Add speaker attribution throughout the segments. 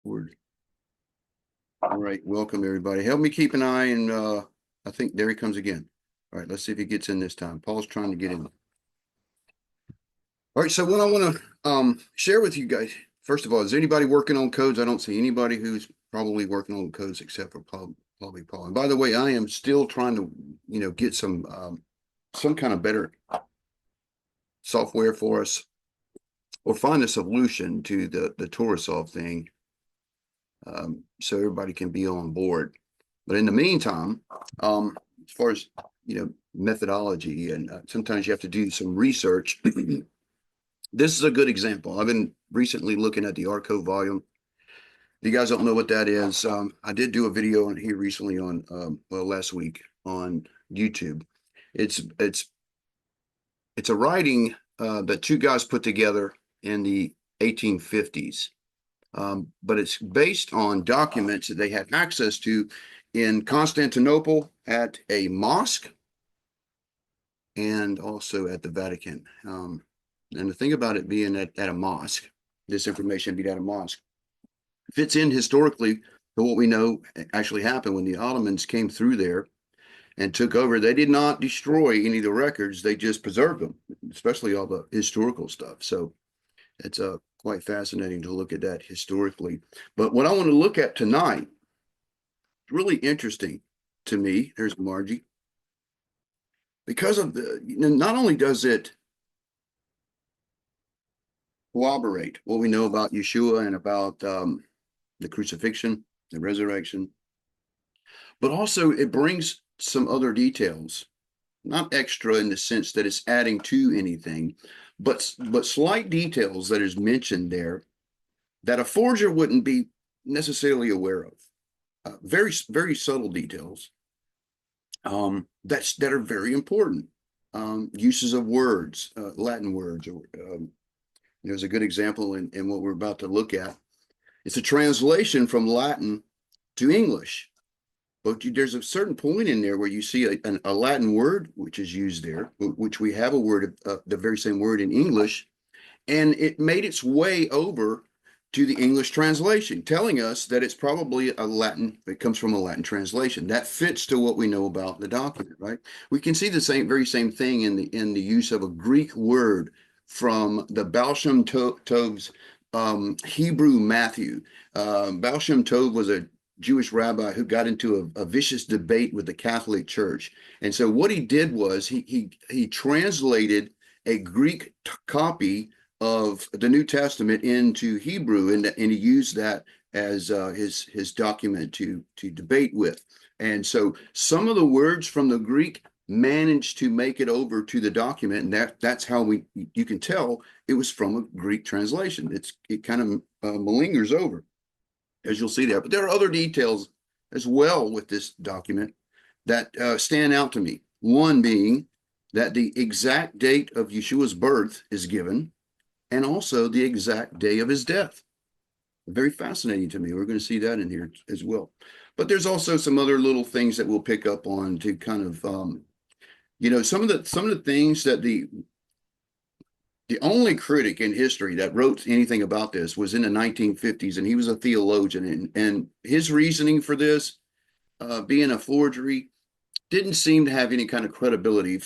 Speaker 1: Word. All right, welcome everybody. Help me keep an eye, and I think there he comes again. All right, let's see if he gets in this time. Paul's trying to get in. All right, so what I want to share with you guys, first of all, is anybody working on codes? I don't see anybody who's probably working on codes except for probably Paul. And by the way, I am still trying to, get some kind of better software for us, or find a solution to the Torah solve thing, so everybody can be on board. But in the meantime, as far as methodology, and sometimes you have to do some research. This is a good example. I've been recently looking at the Arco volume. If you guys don't know what that is, I did do a video on here recently on last week on YouTube. It's a writing that two guys put together in the 1850s. But it's based on documents that they had access to in Constantinople at a mosque and also at the Vatican. And the thing about it being at a mosque, this information being at a mosque, fits in historically to what we know actually happened when the Ottomans came through there and took over. They did not destroy any of the records. They just preserved them, especially all the historical stuff. So it's quite fascinating to look at that historically. But what I want to look at tonight, really interesting to me, there's Margie, because of not only does it corroborate what we know about Yeshua and about the crucifixion, the resurrection, but also it brings some other details, not extra in the sense that it's adding to anything, but slight details that is mentioned there that a forger wouldn't be necessarily aware of. Very, very subtle details that are very important. Uses of words, Latin words. There's a good example in what we're about to look at. It's a translation from Latin to English. But there's a certain point in there where you see a Latin word which is used there, which we have a word, the very same word in English, and it made its way over to the English translation, telling us that it's probably it comes from a Latin translation. That fits to what we know about the document, right? We can see the very same thing in the use of a Greek word from the Baal Shem Tov's Hebrew Matthew. Baal Shem Tov was a Jewish rabbi who got into a vicious debate with the Catholic Church. And so what he did was he translated a Greek copy of the New Testament into Hebrew, and he used that as his document to debate with. And so some of the words from the Greek managed to make it over to the document, and that's how you can tell it was from a Greek translation. It kind of malingers over, as you'll see there. But there are other details as well with this document that stand out to me. One being that the exact date of Yeshua's birth is given, and also the exact day of his death. Very fascinating to me. We're going to see that in here as well. But there's also some other little things that we'll pick up on to kind of, some of the things that the only critic in history that wrote anything about this was in the 1950s, and he was a theologian, and his reasoning for this, being a forgery, didn't seem to have any kind of credibility.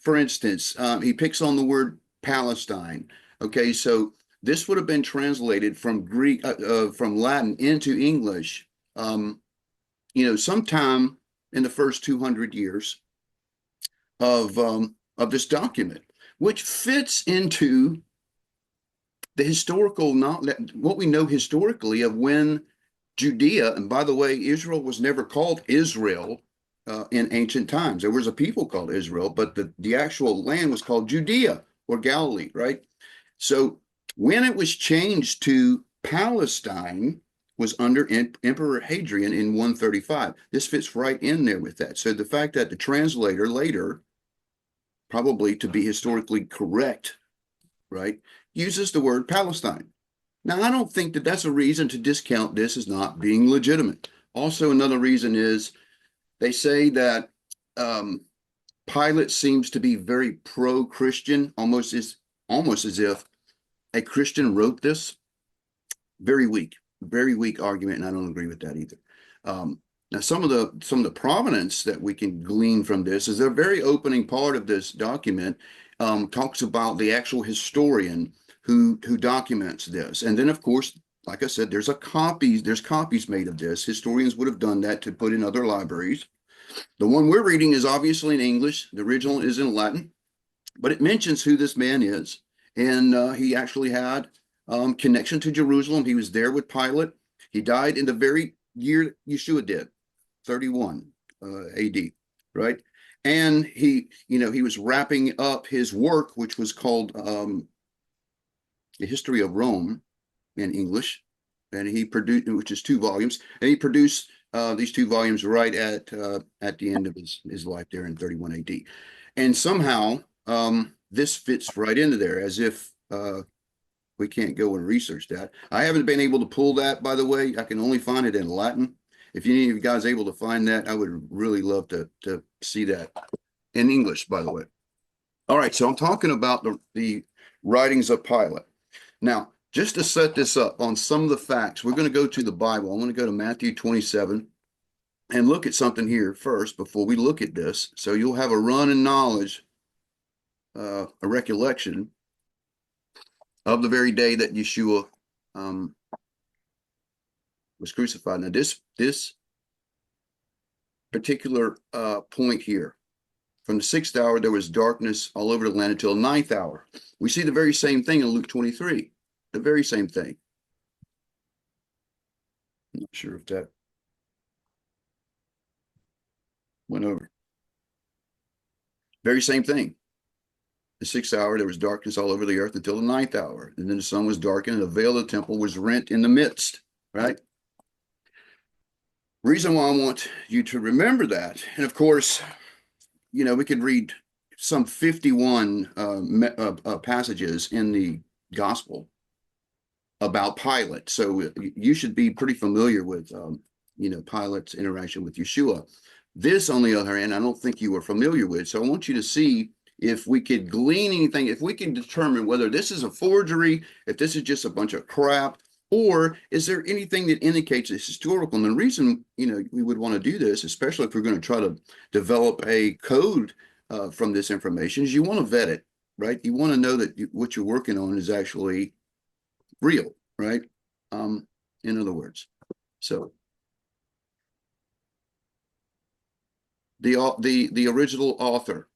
Speaker 1: For instance, he picks on the word Palestine. Okay, so this would have been translated from from Latin into English, sometime in the first 200 years of this document, which fits into the historical, what we know historically of when Judea, and by the way, Israel was never called Israel in ancient times. There was a people called Israel, but the actual land was called Judea or Galilee, right? So when it was changed to Palestine was under Emperor Hadrian in 135. This fits right in there with that. So the fact that the translator later, probably to be historically correct, right, uses the word Palestine. Now, I don't think that that's a reason to discount this as not being legitimate. Also, another reason is they say that Pilate seems to be very pro-Christian, almost as if a Christian wrote this. Very weak, very weak argument, and I don't agree with that either. Now, some of the provenance that we can glean from this is a very opening part of this document talks about the actual historian who documents this, and then of course, like I said, there's copies made of this. Historians would have done that to put in other libraries. The one we're reading is obviously in English. The original is in Latin, but it mentions who this man is, and he actually had connection to Jerusalem. He was there with Pilate. He died in the very year Yeshua did, 31 AD, right? And he was wrapping up his work, which was called The History of Rome in English, and he produced, which is 2 volumes, and he produced these 2 volumes right at the end of his life there in 31 AD. And somehow this fits right into there, as if we can't go and research that. I haven't been able to pull that, by the way. I can only find it in Latin. If any of you guys are able to find that, I would really love to see that in English, by the way. All right, so I'm talking about the writings of Pilate. Now, just to set this up on some of the facts, we're going to go to the Bible. I'm going to go to Matthew 27 and look at something here first before we look at this. So you'll have a run in knowledge, a recollection of the very day that Yeshua was crucified. Now, this particular point here, from the 6th hour, there was darkness all over the land until the 9th hour. We see the very same thing in Luke 23, the very same thing. I'm not sure if that went over. Very same thing. The 6th hour, there was darkness all over the earth until the 9th hour. And then the sun was darkened, and the veil of the temple was rent in the midst, right? Reason why I want you to remember that, and of course, we could read some 51 passages in the gospel about Pilate. So you should be pretty familiar with, Pilate's interaction with Yeshua. This, on the other hand, I don't think you are familiar with. So I want you to see if we could glean anything, if we can determine whether this is a forgery, if this is just a bunch of crap, or is there anything that indicates it's historical? And the reason, we would want to do this, especially if we're going to try to develop a code from this information, is you want to vet it, right? You want to know that what you're working on is actually real, right? In other words, so the original author.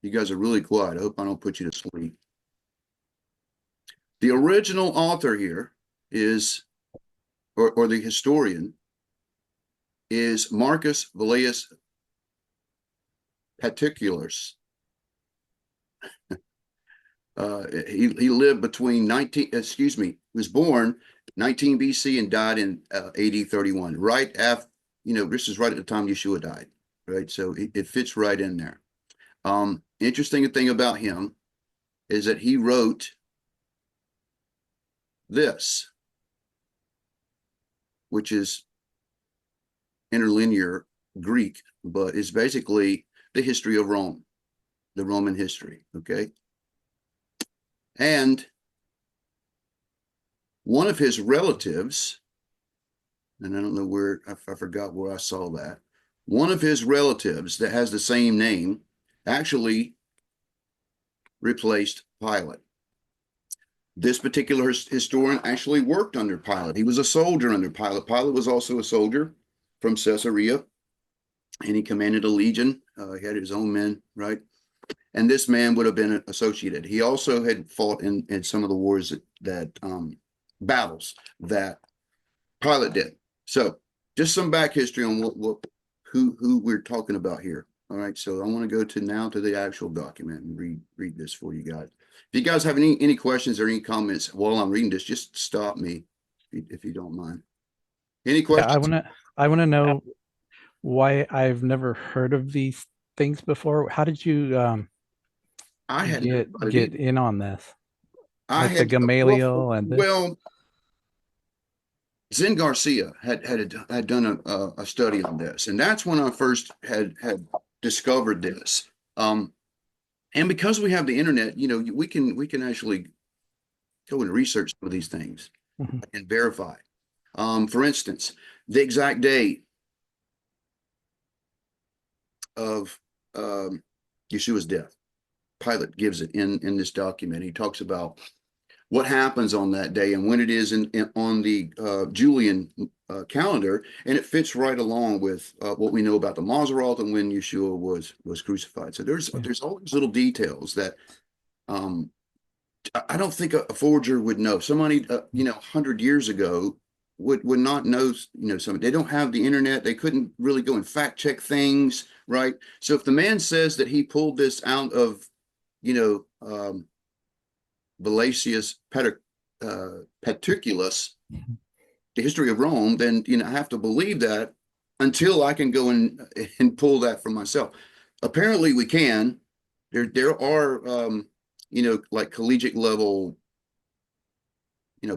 Speaker 1: You guys are really quiet. I hope I don't put you to sleep. The original author here is, or the historian, is Marcus Valerius Paterculus. He lived between was born 19 BC and died in AD 31, right after, this is right at the time Yeshua died, right? So it fits right in there. Interesting thing about him is that he wrote this, which is interlinear Greek, but is basically the history of Rome, the Roman history, okay? And one of his relatives, and I don't know where, I forgot where I saw that, one of his relatives that has the same name actually replaced Pilate. This particular historian actually worked under Pilate. He was a soldier under Pilate. Pilate was also a soldier from Caesarea, and he commanded a legion. He had his own men, right? And this man would have been associated. He also had fought in some of the wars battles that Pilate did. So just some back history on who we're talking about here. All right, so I want to go to the actual document and read this for you guys. If you guys have any questions or any comments while I'm reading this, just stop me if you don't mind. Any questions?
Speaker 2: Yeah, I wanna know why I've never heard of these things before. How did you
Speaker 1: I had
Speaker 2: get in on this?
Speaker 1: I
Speaker 2: Like the
Speaker 1: had
Speaker 2: Gamaliel and this?
Speaker 1: well, Zen Garcia had done a study on this, and that's when I first had discovered this. And because we have the internet, we can actually go and research some of these things and verify. For instance, the exact date of Yeshua's death. Pilate gives it in this document. He talks about what happens on that day and when it is on the Julian calendar, and it fits right along with what we know about the Maseroth and when Yeshua was crucified. So there's all these little details that I don't think a forger would know. Somebody 100 years ago would not know. Somebody, they don't have the internet. They couldn't really go and fact check things, right? So if the man says that he pulled this out of Valerius Paterculus, the history of Rome, then I have to believe that until I can go and pull that for myself. Apparently, we can. There are like collegiate level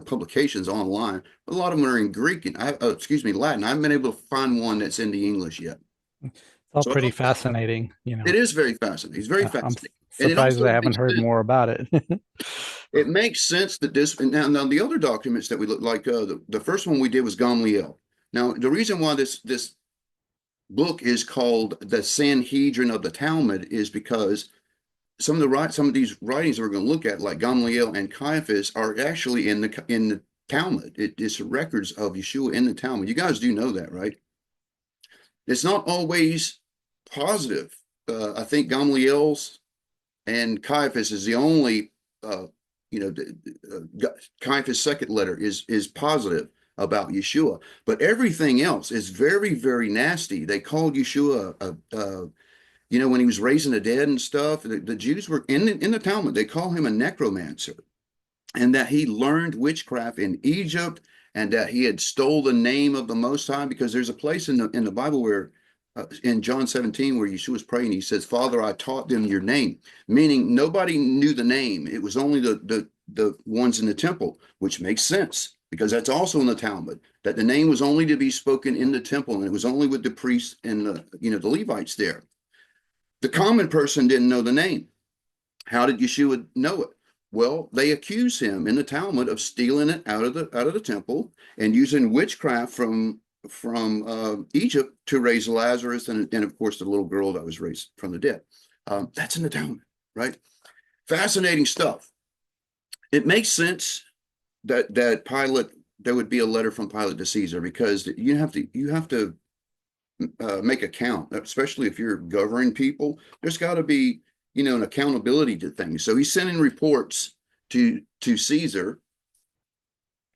Speaker 1: publications online. A lot of them are in Greek and Latin. I haven't been able to find one that's in the English yet.
Speaker 2: It's all
Speaker 1: So
Speaker 2: pretty fascinating,
Speaker 1: it is very fascinating. It's very
Speaker 2: I'm
Speaker 1: fascinating. And it
Speaker 2: surprised
Speaker 1: also
Speaker 2: I haven't
Speaker 1: makes
Speaker 2: heard
Speaker 1: sense.
Speaker 2: more about it.
Speaker 1: It makes sense that this now the other documents that we look like the first one we did was Gamliel. Now the reason why this book is called the Sanhedrin of the Talmud is because some of these writings we're going to look at, like Gamliel and Caiaphas, are actually in the Talmud. It's records of Yeshua in the Talmud. You guys do know that, right? It's not always positive. I think Gamliel's and Caiaphas is the only, Caiaphas' second letter is positive about Yeshua, but everything else is very, very nasty. They called Yeshua when he was raising the dead and stuff. The Jews were in the Talmud. They call him a necromancer, and that he learned witchcraft in Egypt, and that he had stole the name of the Most High. Because there's a place in the Bible where in John 17 where Yeshua was praying, he says, "Father, I taught them your name," meaning nobody knew the name. It was only the ones in the temple, which makes sense because that's also in the Talmud, that the name was only to be spoken in the temple, and it was only with the priests and the Levites there. The common person didn't know the name. How did Yeshua know it? Well, they accuse him in the Talmud of stealing it out of the temple and using witchcraft from Egypt to raise Lazarus and of course the little girl that was raised from the dead. That's in the Talmud, right? Fascinating stuff. It makes sense that Pilate, there would be a letter from Pilate to Caesar, because you have to make account, especially if you're governing people. There's got to be an accountability to things. So he's sending reports to Caesar,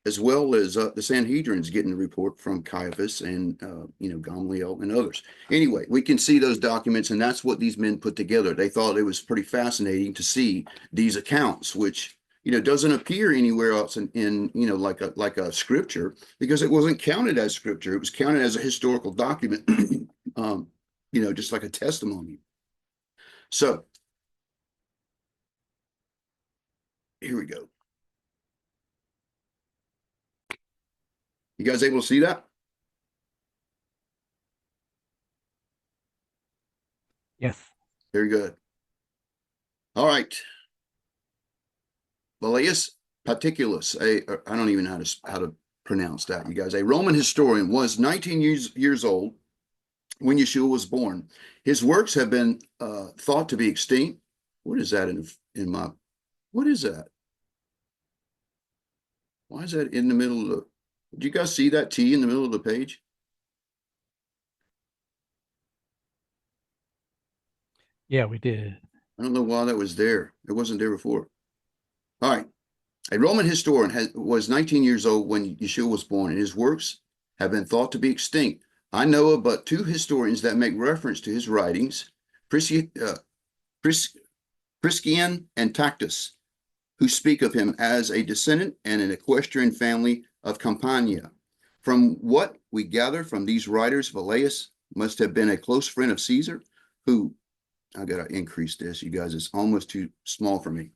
Speaker 1: as well as the Sanhedrin's getting a report from Caiaphas and Gamaliel and others. Anyway, we can see those documents, and that's what these men put together. They thought it was pretty fascinating to see these accounts, which doesn't appear anywhere else in like a scripture, because it wasn't counted as scripture. It was counted as a historical document, just like a testimony. So here we go. You guys able to see that?
Speaker 2: Yes.
Speaker 1: Very good. All right. Valerius Paterculus, I don't even know how to pronounce that, you guys. A Roman historian, was 19 years old when Yeshua was born. His works have been thought to be extinct. What is that in my? What is that? Why is that in the middle of the? Did you guys see that T in the middle of the page?
Speaker 2: Yeah, we did.
Speaker 1: I don't know why that was there. It wasn't there before. All right. A Roman historian was 19 years old when Yeshua was born, and his works have been thought to be extinct. I know of but two historians that make reference to his writings, Priscian and Tacitus, who speak of him as a descendant and an equestrian family of Campania. From what we gather from these writers, Valerius must have been a close friend of Caesar, who, I gotta increase this, you guys, it's almost too small for me.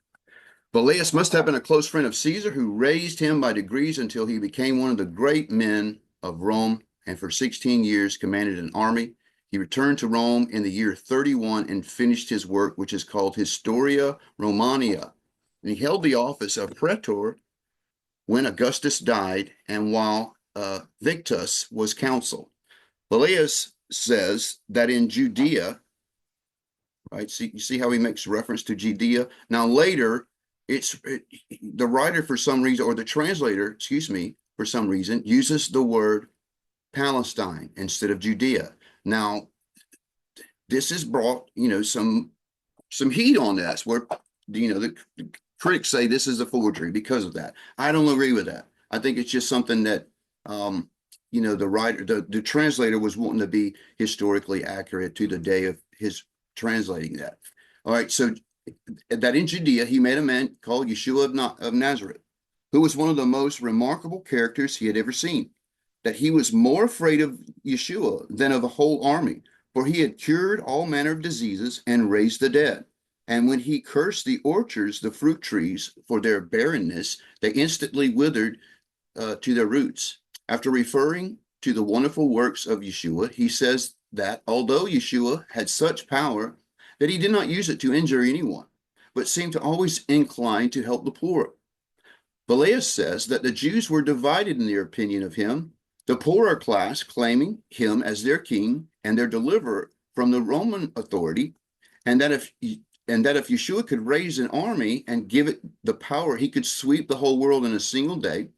Speaker 1: Valerius must have been a close friend of Caesar, who raised him by degrees until he became one of the great men of Rome, and for 16 years commanded an army. He returned to Rome in the year 31 and finished his work, which is called Historia Romania. And he held the office of praetor when Augustus died, and while victus was counsel. Valerius says that in Judea, right? See, you see how he makes reference to Judea. Now later, the writer for some reason, or the translator, excuse me, for some reason, uses the word Palestine instead of Judea. Now, this has brought, some heat on this, where, the critics say this is a forgery because of that. I don't agree with that. I think it's just something that, the writer, the translator was wanting to be historically accurate to the day of his translating that. All right, so that in Judea, he met a man called Yeshua of Nazareth, who was one of the most remarkable characters he had ever seen. That he was more afraid of Yeshua than of a whole army, for he had cured all manner of diseases and raised the dead. And when he cursed the orchards, the fruit trees, for their barrenness, they instantly withered to their roots. After referring to the wonderful works of Yeshua, he says that although Yeshua had such power, that he did not use it to injure anyone, but seemed to always incline to help the poor. Valerius says that the Jews were divided in their opinion of him, the poorer class claiming him as their king and their deliverer from the Roman authority, and that if Yeshua could raise an army and give it the power, he could sweep the whole world in a single day.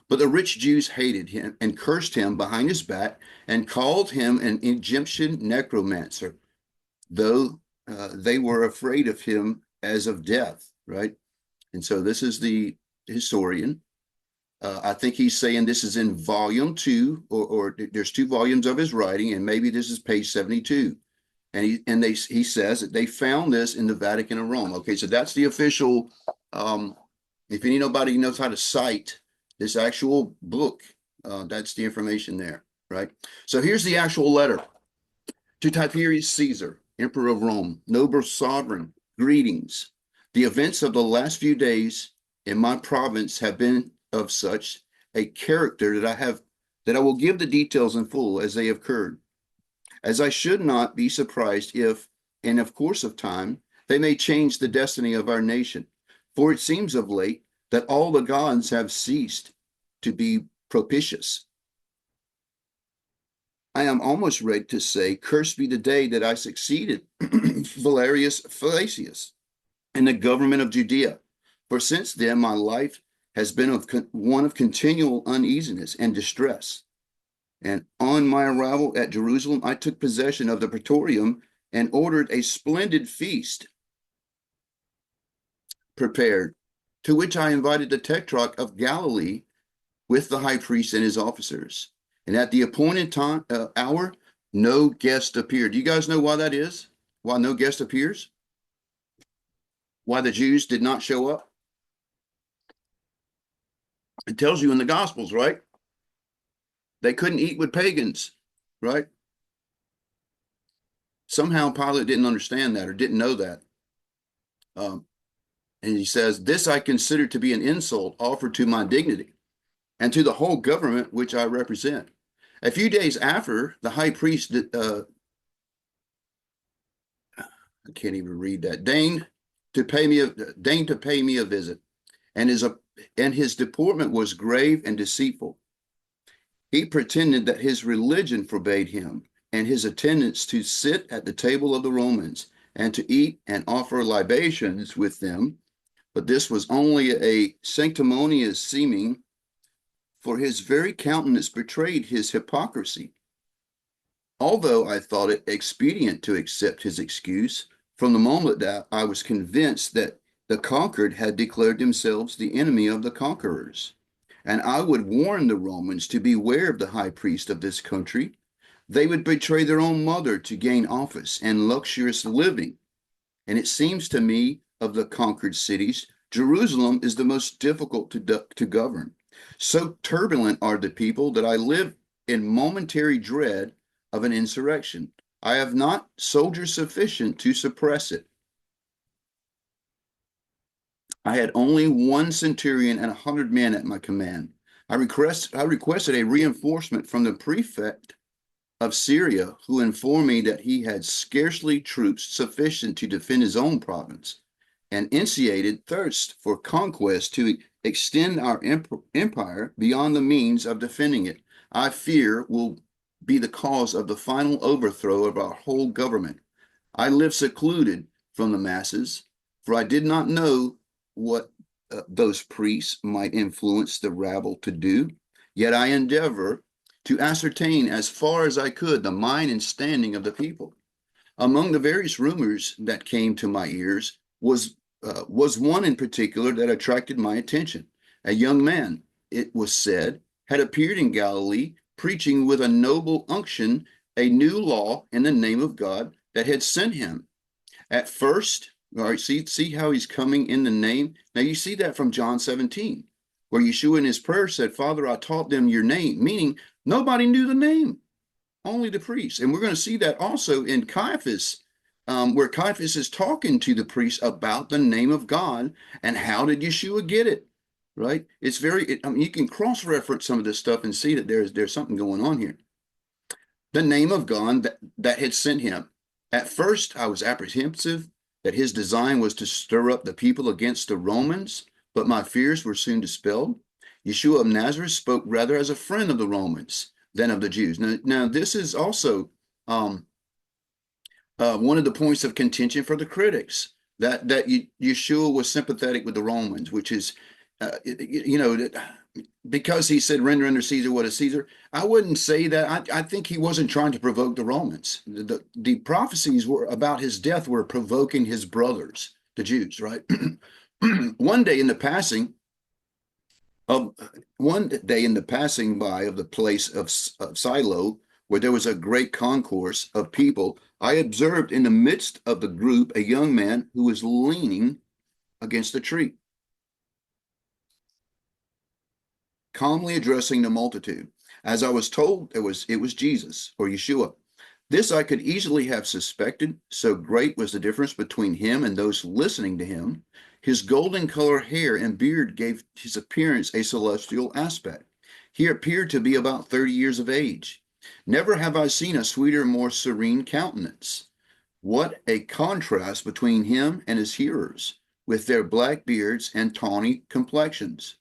Speaker 1: But the rich Jews hated him and cursed him behind his back and called him an Egyptian necromancer, though they were afraid of him as of death, right? And so this is the historian. I think he's saying this is in volume 2, or there's 2 volumes of his writing, and maybe this is page 72. And he says that they found this in the Vatican of Rome. Okay, so that's the official. If anybody knows how to cite this actual book, that's the information there, right? So here's the actual letter. To Tiberius Caesar, Emperor of Rome, noble sovereign, greetings. The events of the last few days in my province have been of such a character that I will give the details in full as they have occurred, as I should not be surprised if, in the course of time, they may change the destiny of our nation. For it seems of late that all the gods have ceased to be propitious. I am almost ready to say, cursed be the day that I succeeded Valerius Fallacius in the government of Judea. For since then, my life has been one of continual uneasiness and distress. And on my arrival at Jerusalem, I took possession of the praetorium and ordered a splendid feast prepared, to which I invited the Tetrarch of Galilee with the high priest and his officers. And at the appointed hour, no guest appeared. Do you guys know why that is? Why no guest appears? Why the Jews did not show up? It tells you in the Gospels, right? They couldn't eat with pagans, right? Somehow Pilate didn't understand that or didn't know that. And he says, this I consider to be an insult offered to my dignity and to the whole government which I represent. A few days after, the high priest, I can't even read that, deigned to pay me a visit, and his deportment was grave and deceitful. He pretended that his religion forbade him and his attendants to sit at the table of the Romans and to eat and offer libations with them, but this was only a sanctimonious seeming, for his very countenance betrayed his hypocrisy. Although I thought it expedient to accept his excuse, from the moment that I was convinced that the conquered had declared themselves the enemy of the conquerors. And I would warn the Romans to beware of the high priest of this country. They would betray their own mother to gain office and luxurious living. And it seems to me, of the conquered cities, Jerusalem is the most difficult to govern. So turbulent are the people that I live in momentary dread of an insurrection. I have not soldiers sufficient to suppress it. I had only 1 centurion and 100 men at my command. I requested a reinforcement from the prefect of Syria, who informed me that he had scarcely troops sufficient to defend his own province, and initiated thirst for conquest to extend our empire beyond the means of defending it. I fear will be the cause of the final overthrow of our whole government. I live secluded from the masses, for I did not know what those priests might influence the rabble to do. Yet I endeavor to ascertain as far as I could the mind and standing of the people. Among the various rumors that came to my ears was one in particular that attracted my attention. A young man, it was said, had appeared in Galilee preaching with a noble unction a new law in the name of God that had sent him. At first, all right, see how he's coming in the name. Now you see that from John 17, where Yeshua in his prayer said, Father, I taught them your name, meaning nobody knew the name, only the priests. And we're going to see that also in Caiaphas, where Caiaphas is talking to the priests about the name of God and how did Yeshua get it, right? It's I mean, you can cross-reference some of this stuff and see that there's something going on here. The name of God that had sent him. At first, I was apprehensive that his design was to stir up the people against the Romans, but my fears were soon dispelled. Yeshua of Nazareth spoke rather as a friend of the Romans than of the Jews. Now this is also one of the points of contention for the critics, that Yeshua was sympathetic with the Romans, which is, because he said, render unto Caesar what is Caesar. I wouldn't say that. I think he wasn't trying to provoke the Romans. The prophecies were about his death were provoking his brothers, the Jews, right? One day in the passing by of the place of Silo, where there was a great concourse of people, I observed in the midst of the group a young man who was leaning against a tree, calmly addressing the multitude. As I was told, it was Jesus, or Yeshua. This I could easily have suspected, so great was the difference between him and those listening to him. His golden colored hair and beard gave his appearance a celestial aspect. He appeared to be about 30 years of age. Never have I seen a sweeter, more serene countenance. What a contrast between him and his hearers, with their black beards and tawny complexions.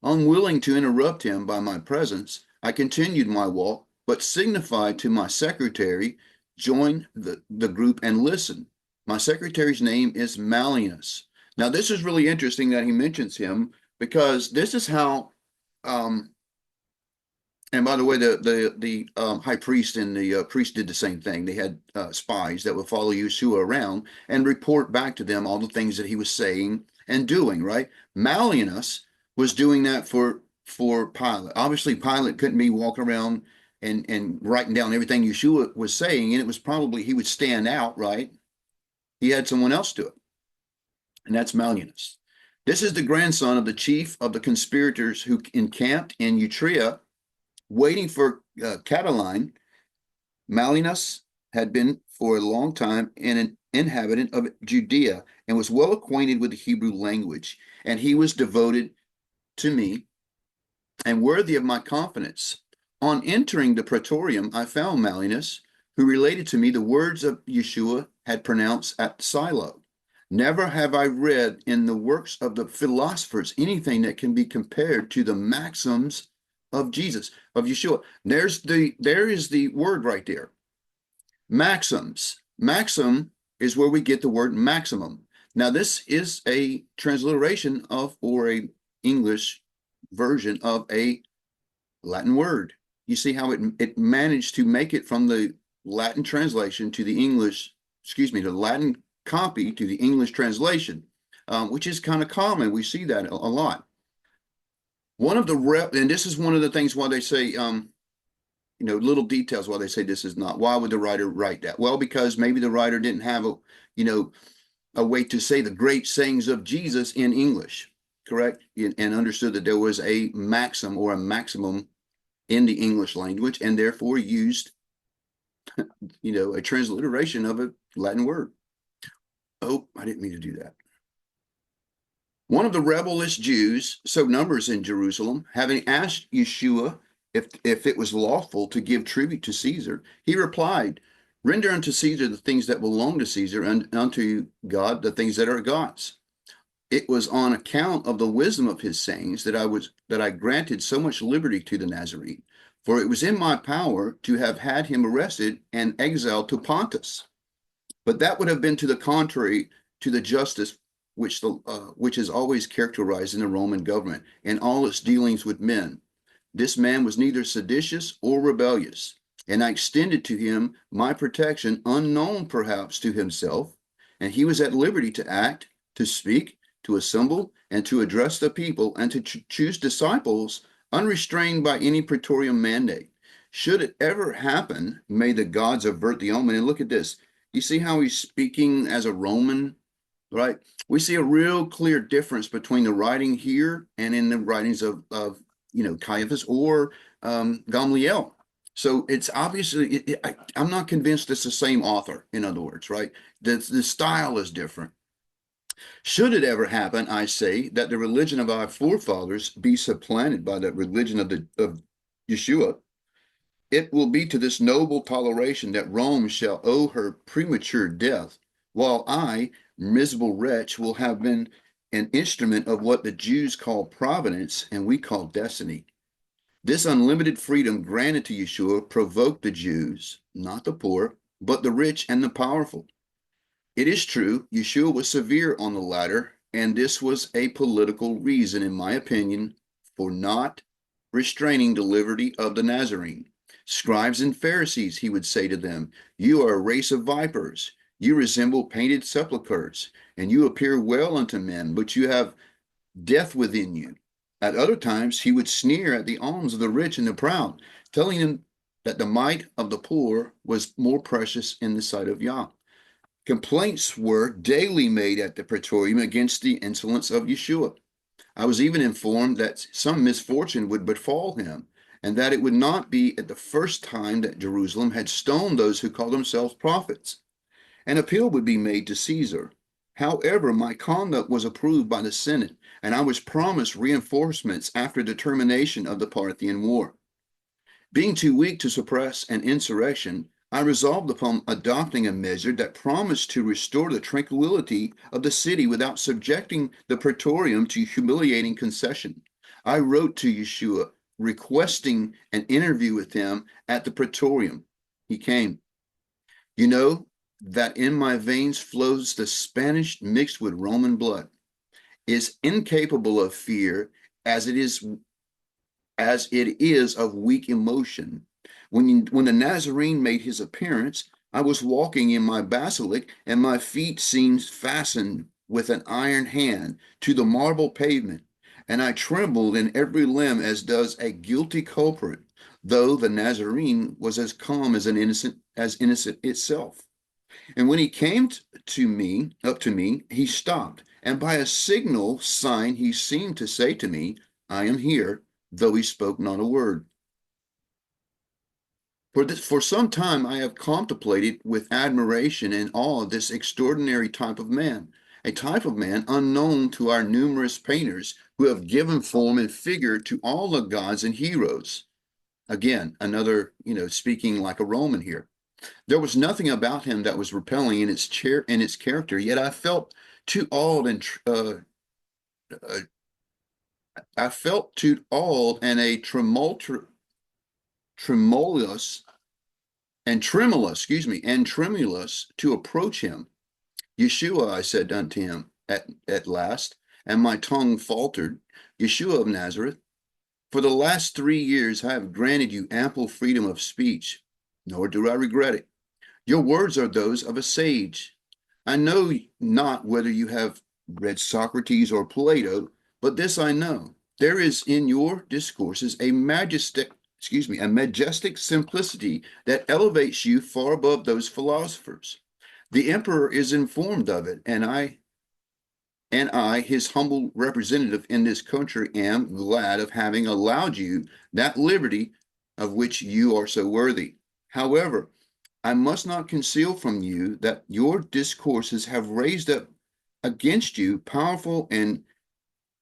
Speaker 1: Unwilling to interrupt him by my presence, I continued my walk, but signified to my secretary, join the group and listen. My secretary's name is Malleus. Now, this is really interesting that he mentions him, because this is how, and by the way, the high priest and the priest did the same thing. They had spies that would follow Yeshua around and report back to them all the things that he was saying and doing, right? Malleus was doing that for Pilate. Obviously, Pilate couldn't be walking around and writing down everything Yeshua was saying, and it was probably he would stand out, right? He had someone else do it, and that's Malleus. This is the grandson of the chief of the conspirators who encamped in Utrea, waiting for Catiline. Malleus had been for a long time an inhabitant of Judea and was well acquainted with the Hebrew language, and he was devoted to me and worthy of my confidence. On entering the praetorium, I found Malleus, who related to me the words of Yeshua had pronounced at Silo. Never have I read in the works of the philosophers anything that can be compared to the maxims of Jesus, of Yeshua. There is the word right there. Maxims. Maxim is where we get the word maximum. Now, this is a transliteration of, or a English version of, a Latin word. You see how it managed to make it from the Latin translation to the English, to the Latin copy to the English translation, which is kind of common. We see that a lot. And this is one of the things why they say, little details why they say this is not. Why would the writer write that? Well, because maybe the writer didn't have a way to say the great sayings of Jesus in English, correct? And understood that there was a maxim or a maximum in the English language, and therefore used, a transliteration of a Latin word. Oh, I didn't mean to do that. One of the rebellious Jews, so numbers in Jerusalem, having asked Yeshua if it was lawful to give tribute to Caesar, he replied, render unto Caesar the things that belong to Caesar, and unto God the things that are God's. It was on account of the wisdom of his sayings that I granted so much liberty to the Nazarene. For it was in my power to have had him arrested and exiled to Pontus. But that would have been to the contrary to the justice which is always characterized in the Roman government and all its dealings with men. This man was neither seditious or rebellious, and I extended to him my protection, unknown perhaps to himself, and he was at liberty to act, to speak, to assemble, and to address the people, and to choose disciples, unrestrained by any praetorian mandate. Should it ever happen, may the gods avert the omen. And look at this. You see how he's speaking as a Roman, right? We see a real clear difference between the writing here and in the writings of Caiaphas or Gamaliel. So it's obviously, I'm not convinced it's the same author, in other words, right? The style is different. Should it ever happen, I say, that the religion of our forefathers be supplanted by the religion of Yeshua, it will be to this noble toleration that Rome shall owe her premature death, while I, miserable wretch, will have been an instrument of what the Jews call providence and we call destiny. This unlimited freedom granted to Yeshua provoked the Jews, not the poor, but the rich and the powerful. It is true, Yeshua was severe on the latter, and this was a political reason, in my opinion, for not restraining the liberty of the Nazarene. Scribes and Pharisees, he would say to them, you are a race of vipers. You resemble painted sepulchres, and you appear well unto men, but you have death within you. At other times, he would sneer at the alms of the rich and the proud, telling them that the mite of the poor was more precious in the sight of Yah. Complaints were daily made at the praetorium against the insolence of Yeshua. I was even informed that some misfortune would befall him, and that it would not be at the first time that Jerusalem had stoned those who called themselves prophets. An appeal would be made to Caesar. However, my conduct was approved by the Senate, and I was promised reinforcements after the termination of the Parthian War. Being too weak to suppress an insurrection, I resolved upon adopting a measure that promised to restore the tranquility of the city without subjecting the praetorium to humiliating concession. I wrote to Yeshua, requesting an interview with him at the praetorium. He came. You know that in my veins flows the Spanish mixed with Roman blood, is incapable of fear as it is of weak emotion. When the Nazarene made his appearance, I was walking in my basilic, and my feet seemed fastened with an iron hand to the marble pavement, and I trembled in every limb as does a guilty culprit, though the Nazarene was as calm as innocent itself. And when he came up to me, he stopped, and by a signal sign he seemed to say to me, I am here, though he spoke not a word. For some time I have contemplated with admiration and awe this extraordinary type of man, a type of man unknown to our numerous painters who have given form and figure to all the gods and heroes. Again, another, speaking like a Roman here. There was nothing about him that was repelling in its character, yet I felt too awed and a tremulous to approach him. Yeshua, I said unto him at last, and my tongue faltered, Yeshua of Nazareth, for the last 3 years I have granted you ample freedom of speech, nor do I regret it. Your words are those of a sage. I know not whether you have read Socrates or Plato, but this I know. There is in your discourses a majestic simplicity that elevates you far above those philosophers. The emperor is informed of it, and I, his humble representative in this country, am glad of having allowed you that liberty of which you are so worthy. However, I must not conceal from you that your discourses have raised up against you powerful and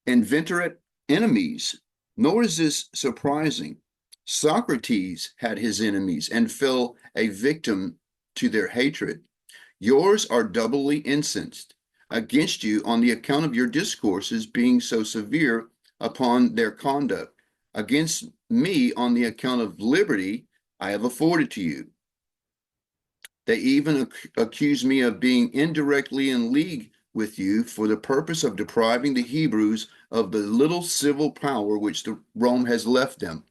Speaker 1: inveterate enemies, nor is this surprising. Socrates had his enemies and fell a victim to their hatred. Yours are doubly incensed against you on the account of your discourses being so severe upon their conduct. Against me on the account of liberty I have afforded to you. They even accuse me of being indirectly in league with you for the purpose of depriving the Hebrews of the little civil power which Rome has left them.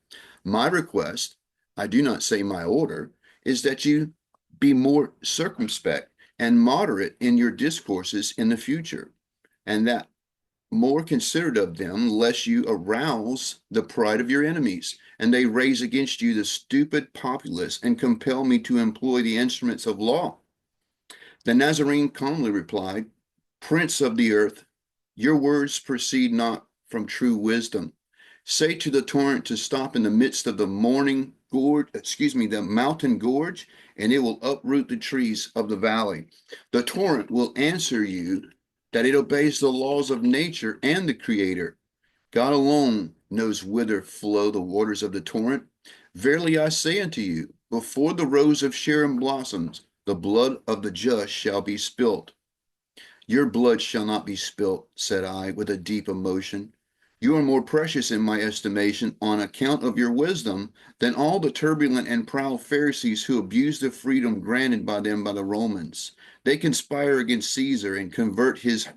Speaker 1: My request, I do not say my order, is that you be more circumspect and moderate in your discourses in the future, and that more considerate of them, lest you arouse the pride of your enemies, and they raise against you the stupid populace and compel me to employ the instruments of law. The Nazarene calmly replied, Prince of the earth, your words proceed not from true wisdom. Say to the torrent to stop in the midst of the the mountain gorge, and it will uproot the trees of the valley. The torrent will answer you that it obeys the laws of nature and the Creator. God alone knows whither flow the waters of the torrent. Verily I say unto you, before the rose of Sharon blossoms, the blood of the just shall be spilt. Your blood shall not be spilt, said I, with a deep emotion. You are more precious in my estimation on account of your wisdom than all the turbulent and proud Pharisees who abuse the freedom granted by them by the Romans. They conspire against Caesar and convert his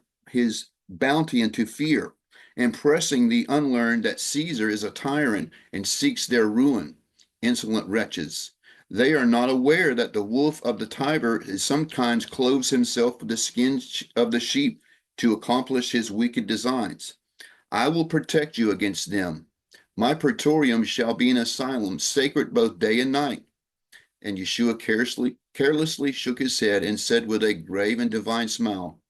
Speaker 1: bounty into fear, impressing the unlearned that Caesar is a tyrant and seeks their ruin. Insolent wretches. They are not aware that the wolf of the Tiber sometimes clothes himself with the skin of the sheep to accomplish his wicked designs. I will protect you against them. My praetorium shall be an asylum, sacred both day and night. And Yeshua carelessly shook his head and said with a grave and divine smile,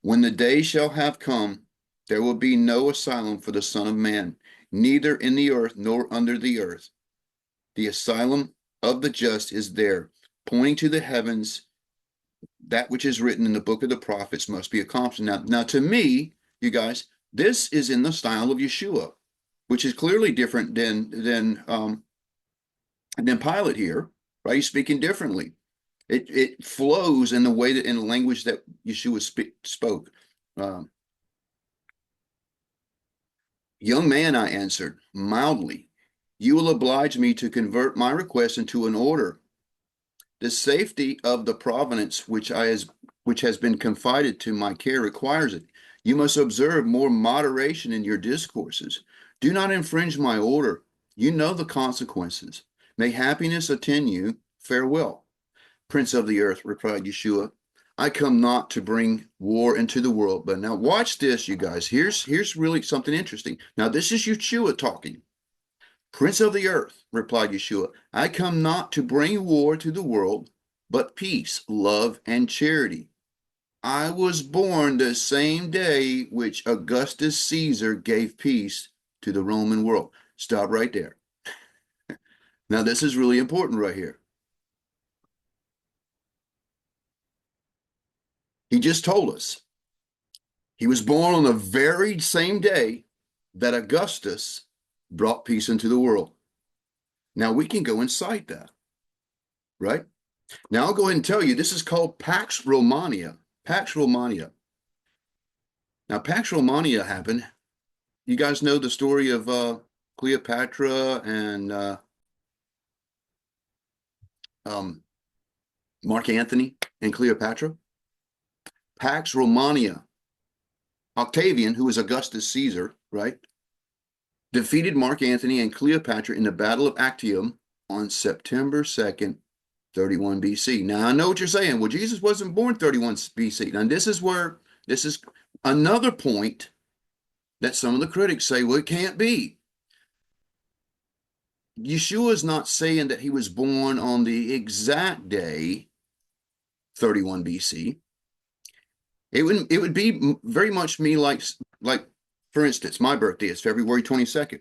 Speaker 1: When the day shall have come, there will be no asylum for the Son of Man, neither in the earth nor under the earth. The asylum of the just is there, pointing to the heavens. That which is written in the book of the prophets must be accomplished. Now to me, you guys, this is in the style of Yeshua, which is clearly different than Pilate here, right? He's speaking differently. It flows in the way that in the language that Yeshua spoke. Young man, I answered mildly, you will oblige me to convert my request into an order. The safety of the providence which has been confided to my care requires it. You must observe more moderation in your discourses. Do not infringe my order. You know the consequences. May happiness attend you. Farewell. Prince of the earth, replied Yeshua. I come not to bring war into the world. But now watch this, you guys. Here's really something interesting. Now this is Yeshua talking. Prince of the earth, replied Yeshua, I come not to bring war to the world, but peace, love, and charity. I was born the same day which Augustus Caesar gave peace to the Roman world. Stop right there. Now, this is really important right here. He just told us he was born on the very same day that Augustus brought peace into the world. Now we can go and cite that, right? Now I'll go ahead and tell you, this is called Pax Romana. Pax Romana. Now Pax Romana happened. You guys know the story of Cleopatra and Mark Antony and Cleopatra. Pax Romana. Octavian, who was Augustus Caesar, right, defeated Mark Antony and Cleopatra in the Battle of Actium on September 2nd, 31 BC. Now, I know what you're saying. Well, Jesus wasn't born 31 BC. Now, this is another point that some of the critics say, well, it can't be. Yeshua is not saying that he was born on the exact day, 31 BC. It would be very much me like, for instance, my birthday is February 22nd.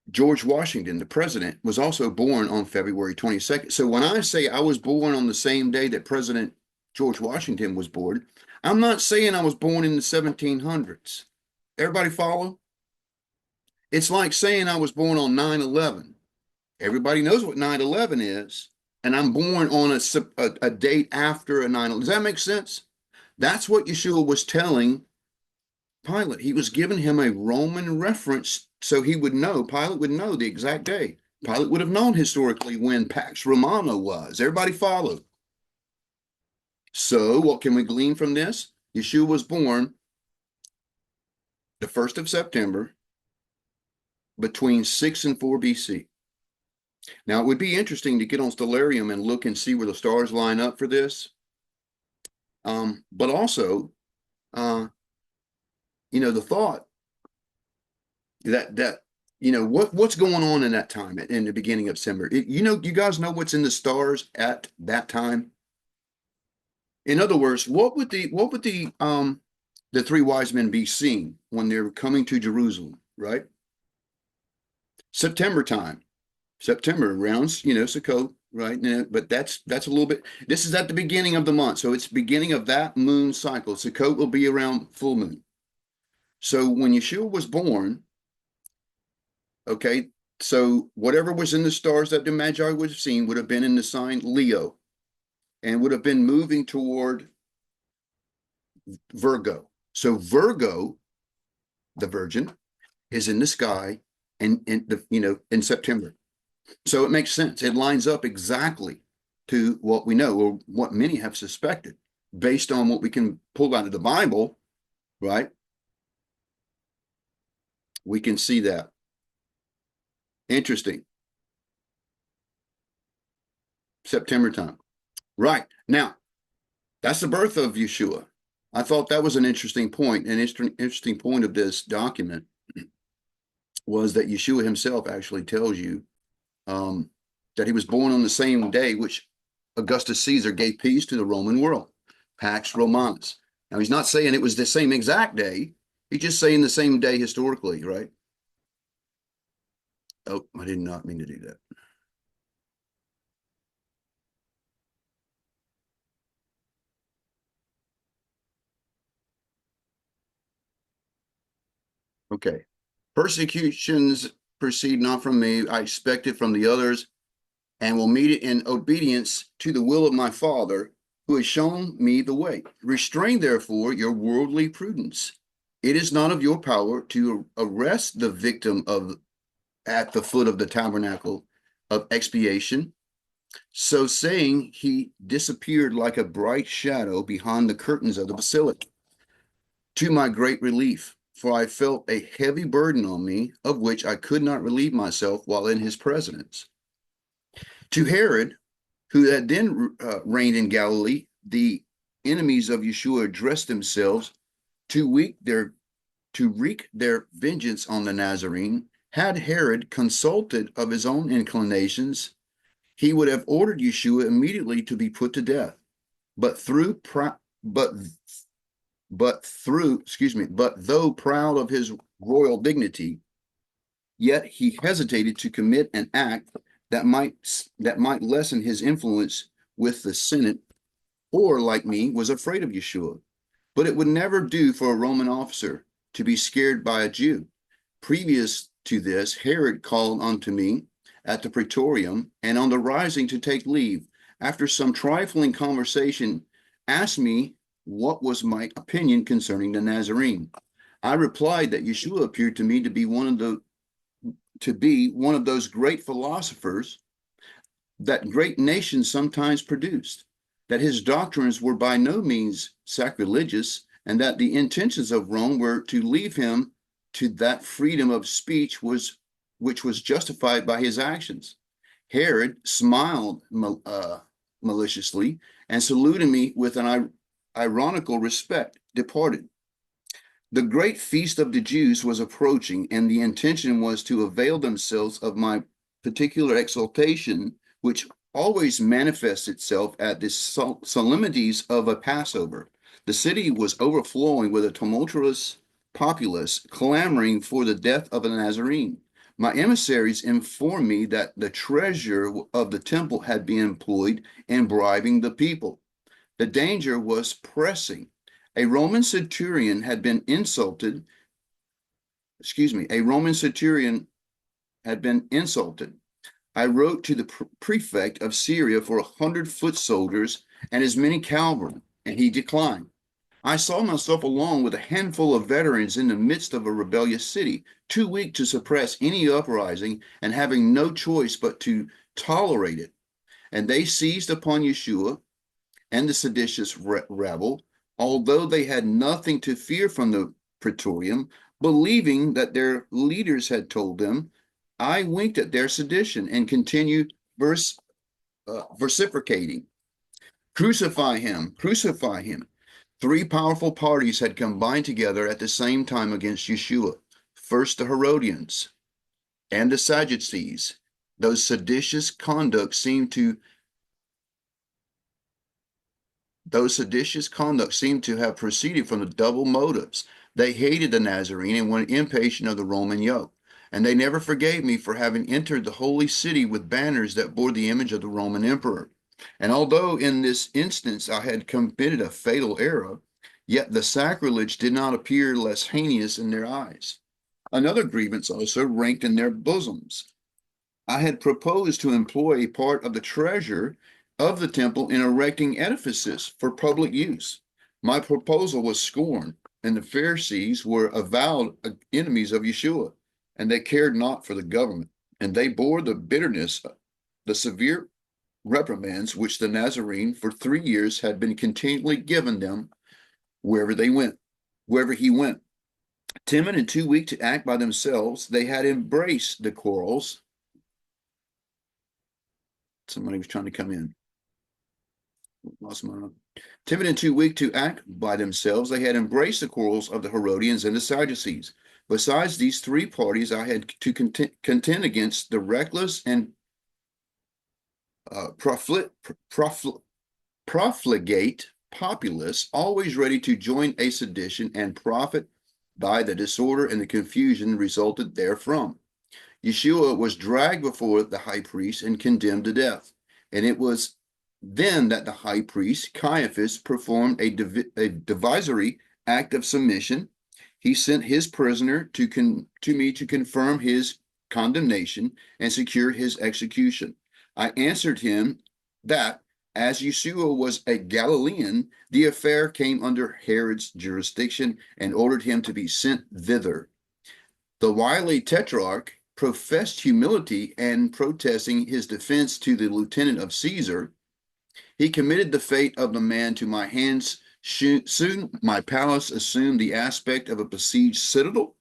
Speaker 1: George Washington, the president, was also born on February 22nd. So when I say I was born on the same day that President George Washington was born, I'm not saying I was born in the 1700s. Everybody follow? It's like saying I was born on 9/11. Everybody knows what 9/11 is, and I'm born on a date after a 9/11. Does that make sense? That's what Yeshua was telling Pilate. He was giving him a Roman reference so he would know, Pilate would know the exact day. Pilate would have known historically when Pax Romana was. Everybody followed. So what can we glean from this? Yeshua was born the 1st of September between 6 and 4 BC. Now, it would be interesting to get on Stellarium and look and see where the stars line up for this. But also, the thought that what's going on in that time in the beginning of December. You guys know what's in the stars at that time. In other words, what would the three wise men be seeing when they're coming to Jerusalem, right? September time. September rounds, Sukkot, right? But that's a little bit. This is at the beginning of the month, so it's beginning of that moon cycle. Sukkot will be around full moon. So when Yeshua was born, okay, so whatever was in the stars that the Magi would have seen would have been in the sign Leo, and would have been moving toward Virgo. So Virgo, the Virgin, is in the sky, and in September. So it makes sense. It lines up exactly to what we know, or what many have suspected, based on what we can pull out of the Bible, right? We can see that. Interesting. September time. Right. Now, that's the birth of Yeshua. I thought that was an interesting point. An interesting point of this document was that Yeshua himself actually tells you that he was born on the same day which Augustus Caesar gave peace to the Roman world, Pax Romanus. Now, he's not saying it was the same exact day. He's just saying the same day historically, right? Oh, I did not mean to do that. Okay. Persecutions proceed not from me. I expect it from the others, and will meet it in obedience to the will of my Father, who has shown me the way. Restrain, therefore, your worldly prudence. It is not of your power to arrest the victim at the foot of the tabernacle of expiation. So saying, he disappeared like a bright shadow behind the curtains of the basilica, to my great relief, for I felt a heavy burden on me, of which I could not relieve myself while in his presence. To Herod, who had then reigned in Galilee, the enemies of Yeshua addressed themselves to wreak their vengeance on the Nazarene. Had Herod consulted of his own inclinations, he would have ordered Yeshua immediately to be put to death. But though proud of his royal dignity, yet he hesitated to commit an act that might lessen his influence with the Senate, or, like me, was afraid of Yeshua. But it would never do for a Roman officer to be scared by a Jew. Previous to this, Herod called unto me at the praetorium, and on the rising to take leave, after some trifling conversation, asked me what was my opinion concerning the Nazarene. I replied that Yeshua appeared to me to be one of those great philosophers that great nations sometimes produced, that his doctrines were by no means sacrilegious, and that the intentions of Rome were to leave him to that freedom of speech which was justified by his actions. Herod smiled maliciously and saluted me with an ironical respect, departed. The great feast of the Jews was approaching, and the intention was to avail themselves of my particular exaltation, which always manifests itself at the solemnities of a Passover. The city was overflowing with a tumultuous populace clamoring for the death of a Nazarene. My emissaries informed me that the treasurer of the temple had been employed in bribing the people. The danger was pressing. A Roman centurion had been insulted. A Roman centurion had been insulted. I wrote to the prefect of Syria for 100 foot soldiers and as many cavalry, and he declined. I saw myself alone with a handful of veterans in the midst of a rebellious city, too weak to suppress any uprising and having no choice but to tolerate it. And they seized upon Yeshua and the seditious rabble, although they had nothing to fear from the praetorium, believing that their leaders had told them. I winked at their sedition and continued versificating, crucify him, crucify him. Three powerful parties had combined together at the same time against Yeshua. First, the Herodians and the Sadducees. Those seditious conduct seemed to have proceeded from the double motives. They hated the Nazarene and were impatient of the Roman yoke. And they never forgave me for having entered the holy city with banners that bore the image of the Roman emperor. And although in this instance I had committed a fatal error, yet the sacrilege did not appear less heinous in their eyes. Another grievance also ranked in their bosoms. I had proposed to employ a part of the treasure of the temple in erecting edifices for public use. My proposal was scorned, and the Pharisees were avowed enemies of Yeshua, and they cared not for the government, and they bore the bitterness, the severe reprimands which the Nazarene for 3 years had been continually given them wherever he went. Timid and too weak to act by themselves, they had embraced the quarrels. Somebody was trying to come in. Lost my Timid and too weak to act by themselves, they had embraced the quarrels of the Herodians and the Sadducees. Besides these three parties, I had to contend against the reckless and profligate populace, always ready to join a sedition and profit by the disorder and the confusion resulted therefrom. Yeshua was dragged before the high priest and condemned to death. And it was then that the high priest, Caiaphas, performed a divisory act of submission. He sent his prisoner to me to confirm his condemnation and secure his execution. I answered him that, as Yeshua was a Galilean, the affair came under Herod's jurisdiction and ordered him to be sent thither. The wily tetrarch professed humility and protesting his defense to the lieutenant of Caesar, he committed the fate of the man to my hands. Soon my palace assumed the aspect of a besieged citadel.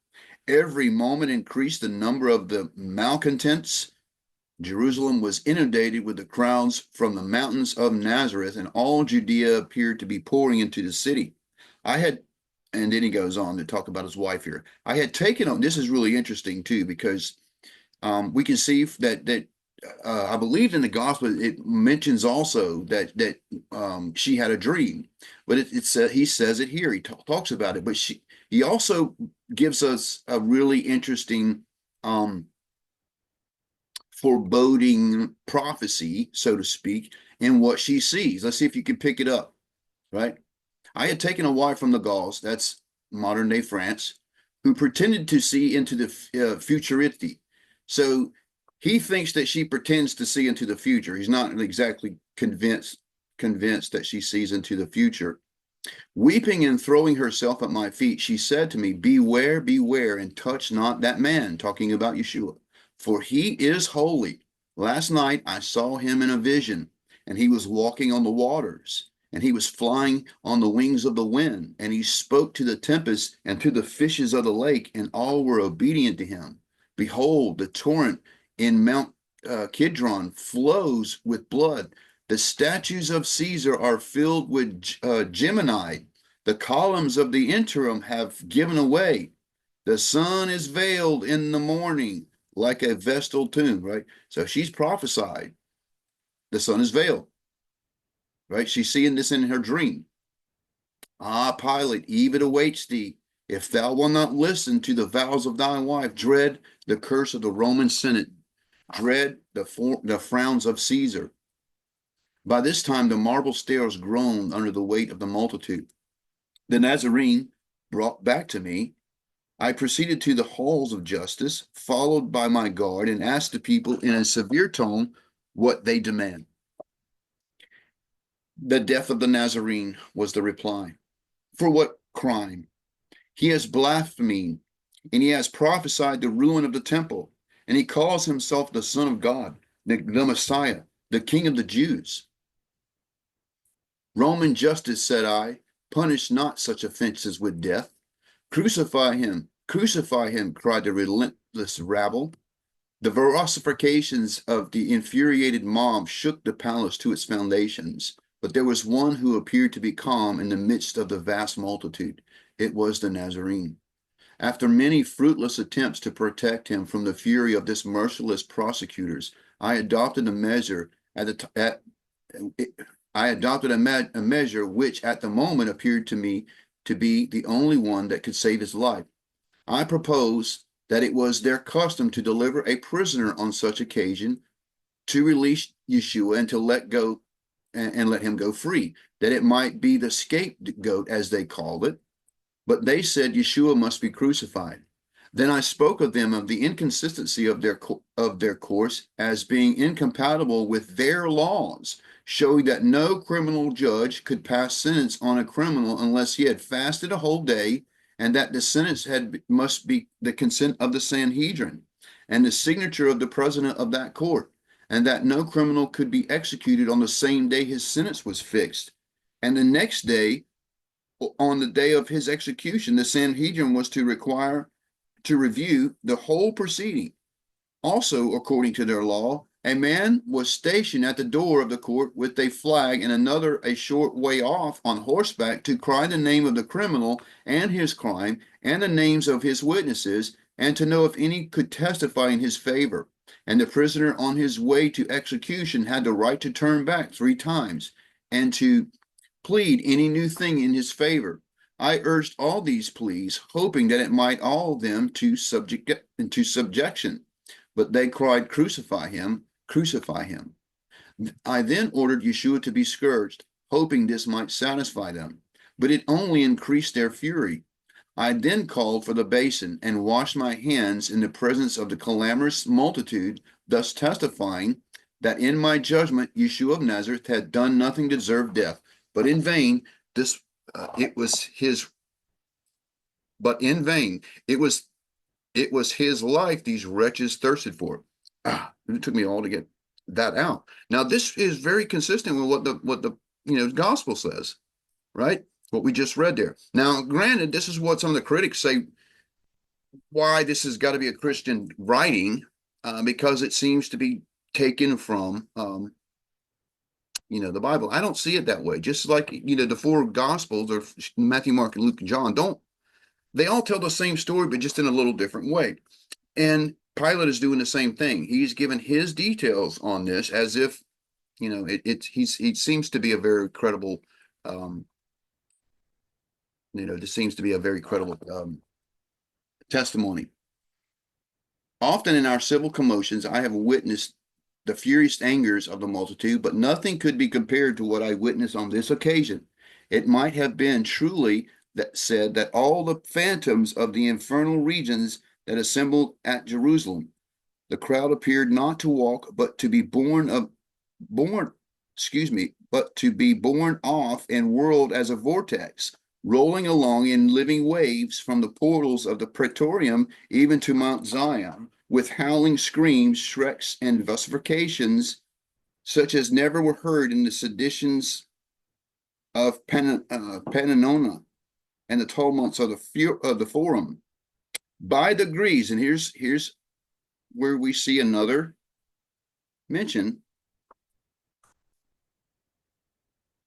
Speaker 1: Every moment increased the number of the malcontents. Jerusalem was inundated with the crowds from the mountains of Nazareth, and all Judea appeared to be pouring into the city. And then he goes on to talk about his wife here. I had taken on, this is really interesting too, because we can see that I believe in the gospel, it mentions also that she had a dream, but he says it here. He talks about it, but he also gives us a really interesting foreboding prophecy, so to speak, in what she sees. Let's see if you can pick it up, right? I had taken a wife from the Gauls, that's modern day France, who pretended to see into the futurity. So he thinks that she pretends to see into the future. He's not exactly convinced that she sees into the future. Weeping and throwing herself at my feet, she said to me, beware, beware, and touch not that man, talking about Yeshua, for he is holy. Last night I saw him in a vision, and he was walking on the waters, and he was flying on the wings of the wind, and he spoke to the tempest and to the fishes of the lake, and all were obedient to him. Behold, the torrent in Mount Kidron flows with blood. The statues of Caesar are filled with Gemini. The columns of the interim have given away. The sun is veiled in the morning like a vestal tomb, right? So she's prophesied. The sun is veiled, right? She's seeing this in her dream. Ah, Pilate, Eve awaits thee. If thou wilt not listen to the vows of thy wife, dread the curse of the Roman Senate. Dread the frowns of Caesar. By this time, the marble stairs groaned under the weight of the multitude. The Nazarene brought back to me. I proceeded to the halls of justice, followed by my guard, and asked the people in a severe tone what they demand. The death of the Nazarene was the reply. For what crime? He has blasphemed, and he has prophesied the ruin of the temple, and he calls himself the Son of God, the Messiah, the King of the Jews. Roman justice, said I, punish not such offenses with death. Crucify him, cried the relentless rabble. The vociferations of the infuriated mob shook the palace to its foundations, but there was one who appeared to be calm in the midst of the vast multitude. It was the Nazarene. After many fruitless attempts to protect him from the fury of this merciless prosecutors, I adopted a measure a measure which at the moment appeared to me to be the only one that could save his life. I proposed that it was their custom to deliver a prisoner on such occasion, to release Yeshua and to let go and let him go free, that it might be the scapegoat, as they called it. But they said Yeshua must be crucified. Then I spoke of them of the inconsistency of their course as being incompatible with their laws, showing that no criminal judge could pass sentence on a criminal unless he had fasted a whole day, and that the sentence must be the consent of the Sanhedrin and the signature of the president of that court, and that no criminal could be executed on the same day his sentence was fixed. And the next day, on the day of his execution, the Sanhedrin was to review the whole proceeding. Also, according to their law, a man was stationed at the door of the court with a flag, and another a short way off on horseback, to cry the name of the criminal and his crime and the names of his witnesses, and to know if any could testify in his favor. And the prisoner on his way to execution had the right to turn back 3 times and to plead any new thing in his favor. I urged all these pleas, hoping that it might awe them to subjection. But they cried, crucify him, crucify him. I then ordered Yeshua to be scourged, hoping this might satisfy them. But it only increased their fury. I then called for the basin and washed my hands in the presence of the clamorous multitude, thus testifying that in my judgment Yeshua of Nazareth had done nothing to deserve death. But in vain, it was his life these wretches thirsted for. It took me all to get that out. Now, this is very consistent with what the gospel says, right? What we just read there. Now, granted, this is what some of the critics say why this has got to be a Christian writing, because it seems to be taken from the Bible. I don't see it that way. Just like, the 4 Gospels, or Matthew, Mark, Luke, and John, they all tell the same story, but just in a little different way. And Pilate is doing the same thing. He's given his details on this as if, he seems to be a very credible, this seems to be a very credible testimony. Often in our civil commotions, I have witnessed the furious angers of the multitude, but nothing could be compared to what I witnessed on this occasion. It might have been truly said that all the phantoms of the infernal regions that assembled at Jerusalem, the crowd appeared not to walk, but to be borne off and whirled as a vortex, rolling along in living waves from the portals of the Praetorium even to Mount Zion, with howling screams, shrieks, and vociferations such as never were heard in the seditions of Pannona and the tumults of the Forum. By degrees, and here's where we see another mention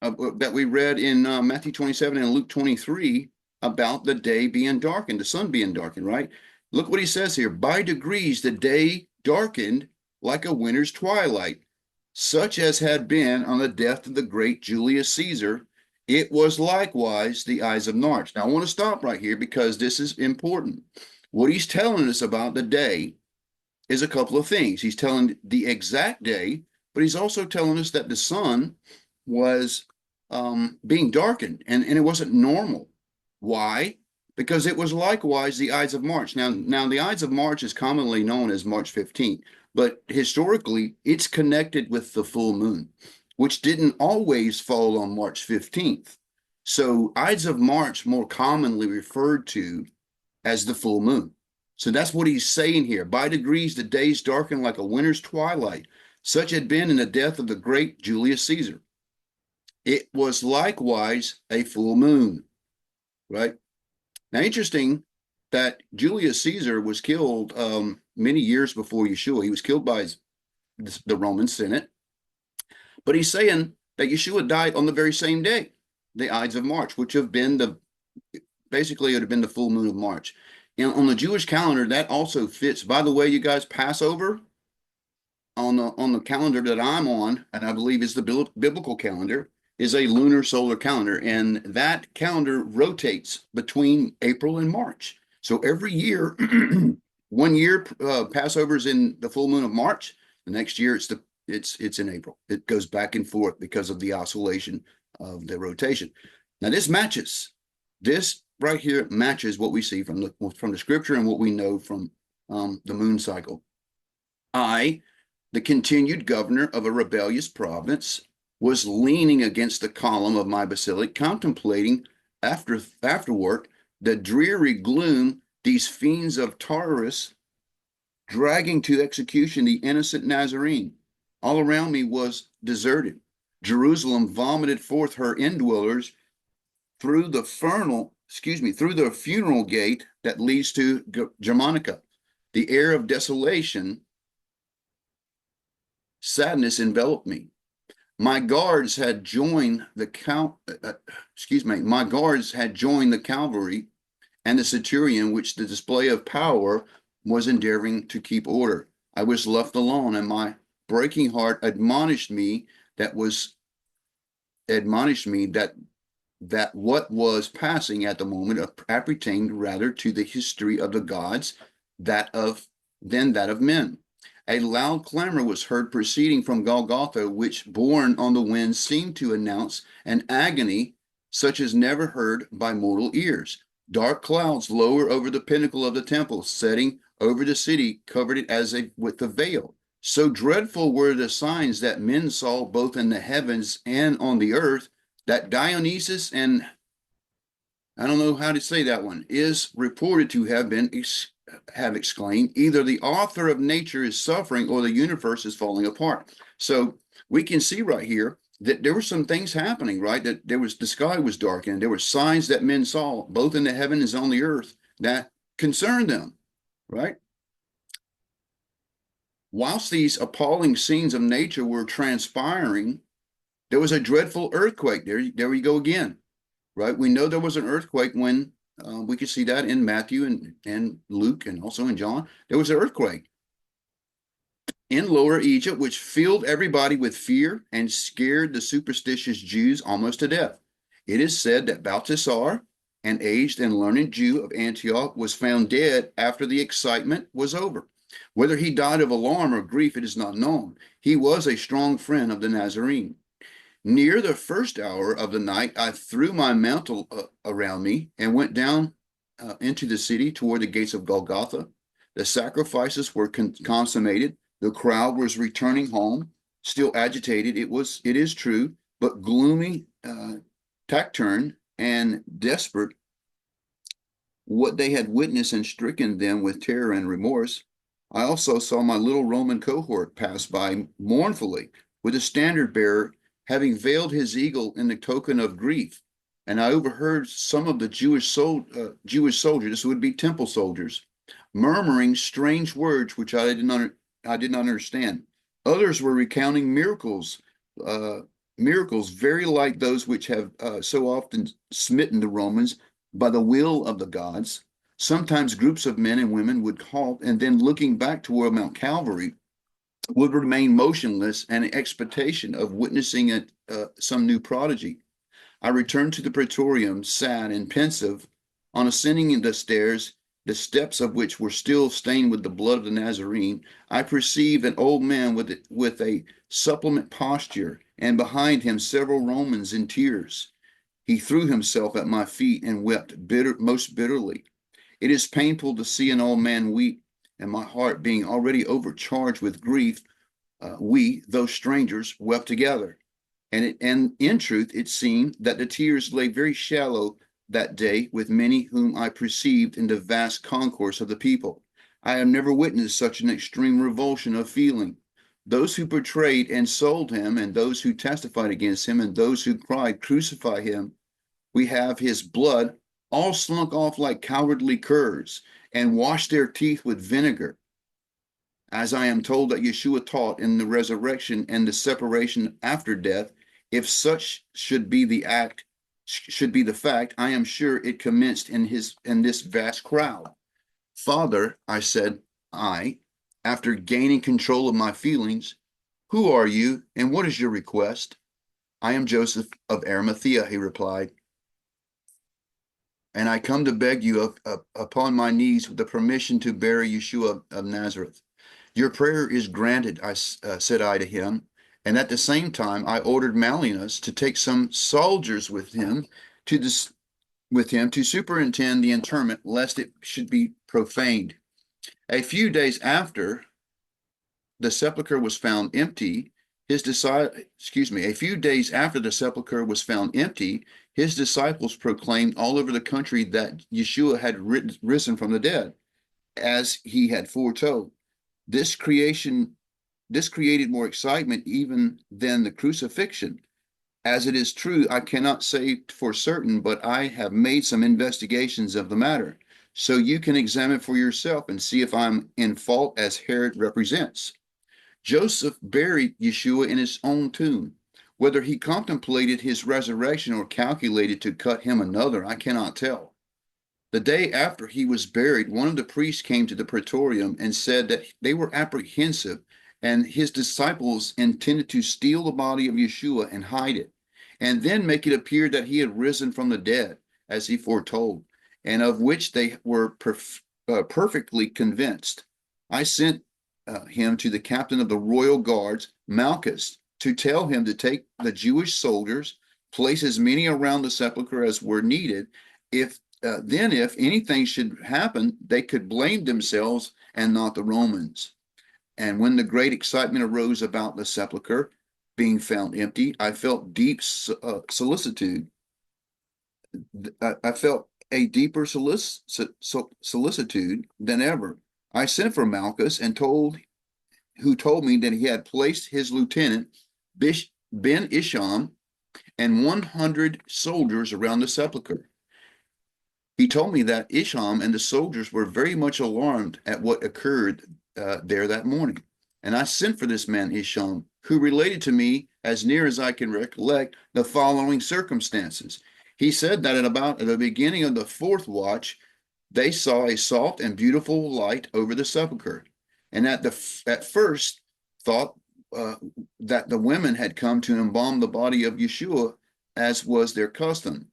Speaker 1: that we read in Matthew 27 and Luke 23 about the day being darkened, the sun being darkened, right? Look what he says here. By degrees, the day darkened like a winter's twilight, such as had been on the death of the great Julius Caesar. It was likewise the eyes of March. Now, I want to stop right here because this is important. What he's telling us about the day is a couple of things. He's telling the exact day, but he's also telling us that the sun was being darkened, and it wasn't normal. Why? Because it was likewise the Ides of March. Now the Ides of March is commonly known as March 15th, but historically it's connected with the full moon, which didn't always fall on March 15th. So Ides of March more commonly referred to as the full moon. So that's what he's saying here. By degrees, the days darkened like a winter's twilight. Such had been in the death of the great Julius Caesar. It was likewise a full moon, right? Now, interesting that Julius Caesar was killed many years before Yeshua. He was killed by the Roman Senate, but he's saying that Yeshua died on the very same day, the Ides of March, which have been basically it would have been the full moon of March. And on the Jewish calendar, that also fits. By the way, you guys, Passover on the calendar that I'm on, and I believe is the biblical calendar, is a lunar solar calendar, and that calendar rotates between April and March. So every year, one year Passover is in the full moon of March. The next year it's in April. It goes back and forth because of the oscillation of the rotation. Now this matches. This right here matches what we see from the scripture and what we know from the moon cycle. I, the continued governor of a rebellious province, was leaning against the column of my basilic, contemplating afterward the dreary gloom these fiends of Tartarus dragging to execution the innocent Nazarene. All around me was deserted. Jerusalem vomited forth her indwellers through the funeral gate that leads to Germanica. The air of desolation, sadness enveloped me. My guards had joined the cavalry and the centurion, which the display of power was endeavoring to keep order. I was left alone, and my breaking heart admonished me that what was passing at the moment appertained rather to the history of the gods than that of men. A loud clamor was heard proceeding from Golgotha, which, borne on the wind, seemed to announce an agony such as never heard by mortal ears. Dark clouds lower over the pinnacle of the temple, setting over the city, covered it with a veil. So dreadful were the signs that men saw both in the heavens and on the earth, that Dionysus, and I don't know how to say that one, is reported to have exclaimed, either the author of nature is suffering or the universe is falling apart. So we can see right here that there were some things happening, right? That the sky was darkened. There were signs that men saw both in the heavens and on the earth that concerned them, right? Whilst these appalling scenes of nature were transpiring, there was a dreadful earthquake. There we go again, right? We know there was an earthquake when we could see that in Matthew and Luke and also in John. There was an earthquake in Lower Egypt, which filled everybody with fear and scared the superstitious Jews almost to death. It is said that Balthasar, an aged and learned Jew of Antioch, was found dead after the excitement was over. Whether he died of alarm or grief, it is not known. He was a strong friend of the Nazarene. Near the first hour of the night, I threw my mantle around me and went down into the city toward the gates of Golgotha. The sacrifices were consummated. The crowd was returning home, still agitated. It is true, but gloomy, taciturn, and desperate. What they had witnessed and stricken them with terror and remorse. I also saw my little Roman cohort pass by mournfully with a standard bearer having veiled his eagle in the token of grief. And I overheard some of the Jewish soldiers, this would be temple soldiers, murmuring strange words which I did not understand. Others were recounting miracles very like those which have so often smitten the Romans by the will of the gods. Sometimes groups of men and women would halt, and then looking back toward Mount Calvary, would remain motionless in expectation of witnessing some new prodigy. I returned to the praetorium, sad and pensive. On ascending the stairs, the steps of which were still stained with the blood of the Nazarene, I perceived an old man with a suppliant posture, and behind him several Romans in tears. He threw himself at my feet and wept most bitterly. It is painful to see an old man weep, and my heart being already overcharged with grief, we, those strangers, wept together. And in truth, it seemed that the tears lay very shallow that day with many whom I perceived in the vast concourse of the people. I have never witnessed such an extreme revulsion of feeling. Those who betrayed and sold him, and those who testified against him, and those who cried, "Crucify him, we have his blood," all slunk off like cowardly curs and washed their teeth with vinegar. As I am told that Yeshua taught in the resurrection and the separation after death, if such should be the fact, I am sure it commenced in this vast crowd. "Father," I said, after gaining control of my feelings, "who are you, and what is your request?" "I am Joseph of Arimathea," he replied, "and I come to beg you upon my knees with the permission to bury Yeshua of Nazareth." "Your prayer is granted," said I to him, and at the same time I ordered Mallinus to take some soldiers with him to superintend the interment, lest it should be profaned. A few days after the sepulchre was found empty, a few days after the sepulchre was found empty, his disciples proclaimed all over the country that Yeshua had risen from the dead, as he had foretold. This created more excitement even than the crucifixion. As it is true, I cannot say for certain, but I have made some investigations of the matter. So you can examine for yourself and see if I'm in fault as Herod represents. Joseph buried Yeshua in his own tomb. Whether he contemplated his resurrection or calculated to cut him another, I cannot tell. The day after he was buried, one of the priests came to the praetorium and said that they were apprehensive, and his disciples intended to steal the body of Yeshua and hide it, and then make it appear that he had risen from the dead, as he foretold, and of which they were perfectly convinced. I sent him to the captain of the royal guards, Malchus, to tell him to take the Jewish soldiers, place as many around the sepulchre as were needed. Then if anything should happen, they could blame themselves and not the Romans. And when the great excitement arose about the sepulchre being found empty, I felt deep solicitude. I felt a deeper solicitude than ever. I sent for Malchus who told me that he had placed his lieutenant, Ben Isham, and 100 soldiers around the sepulchre. He told me that Isham and the soldiers were very much alarmed at what occurred there that morning. And I sent for this man Isham, who related to me, as near as I can recollect, the following circumstances. He said that at the beginning of the fourth watch, they saw a soft and beautiful light over the sepulchre, and at first thought that the women had come to embalm the body of Yeshua, as was their custom.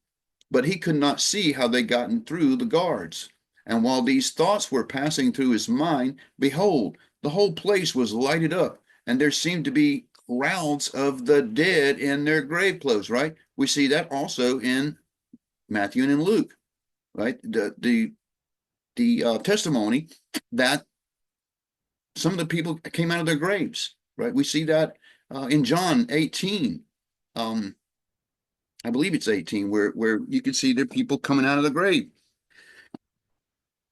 Speaker 1: But he could not see how they gotten through the guards. And while these thoughts were passing through his mind, behold, the whole place was lighted up, and there seemed to be crowds of the dead in their grave clothes, right? We see that also in Matthew and in Luke, right? The testimony that some of the people came out of their graves, right? We see that in John 18. I believe it's 18, where you can see the people coming out of the grave.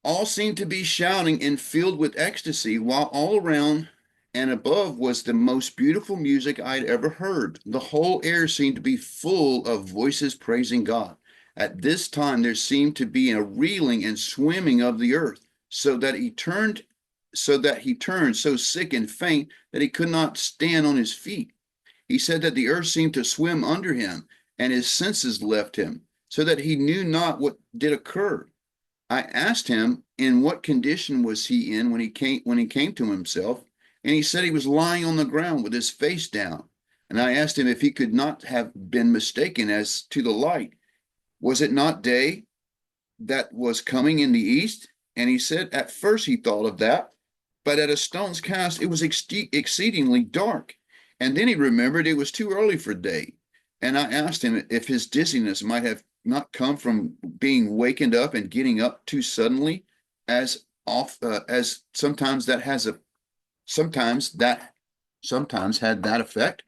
Speaker 1: All seemed to be shouting and filled with ecstasy, while all around and above was the most beautiful music I'd ever heard. The whole air seemed to be full of voices praising God. At this time, there seemed to be a reeling and swimming of the earth, so that he turned so sick and faint that he could not stand on his feet. He said that the earth seemed to swim under him, and his senses left him, so that he knew not what did occur. I asked him in what condition was he in when he came to himself, and he said he was lying on the ground with his face down. And I asked him if he could not have been mistaken as to the light. Was it not day that was coming in the east? And he said at first he thought of that, but at a stone's cast it was exceedingly dark. And then he remembered it was too early for day. And I asked him if his dizziness might have not come from being wakened up and getting up too suddenly, as sometimes had that effect.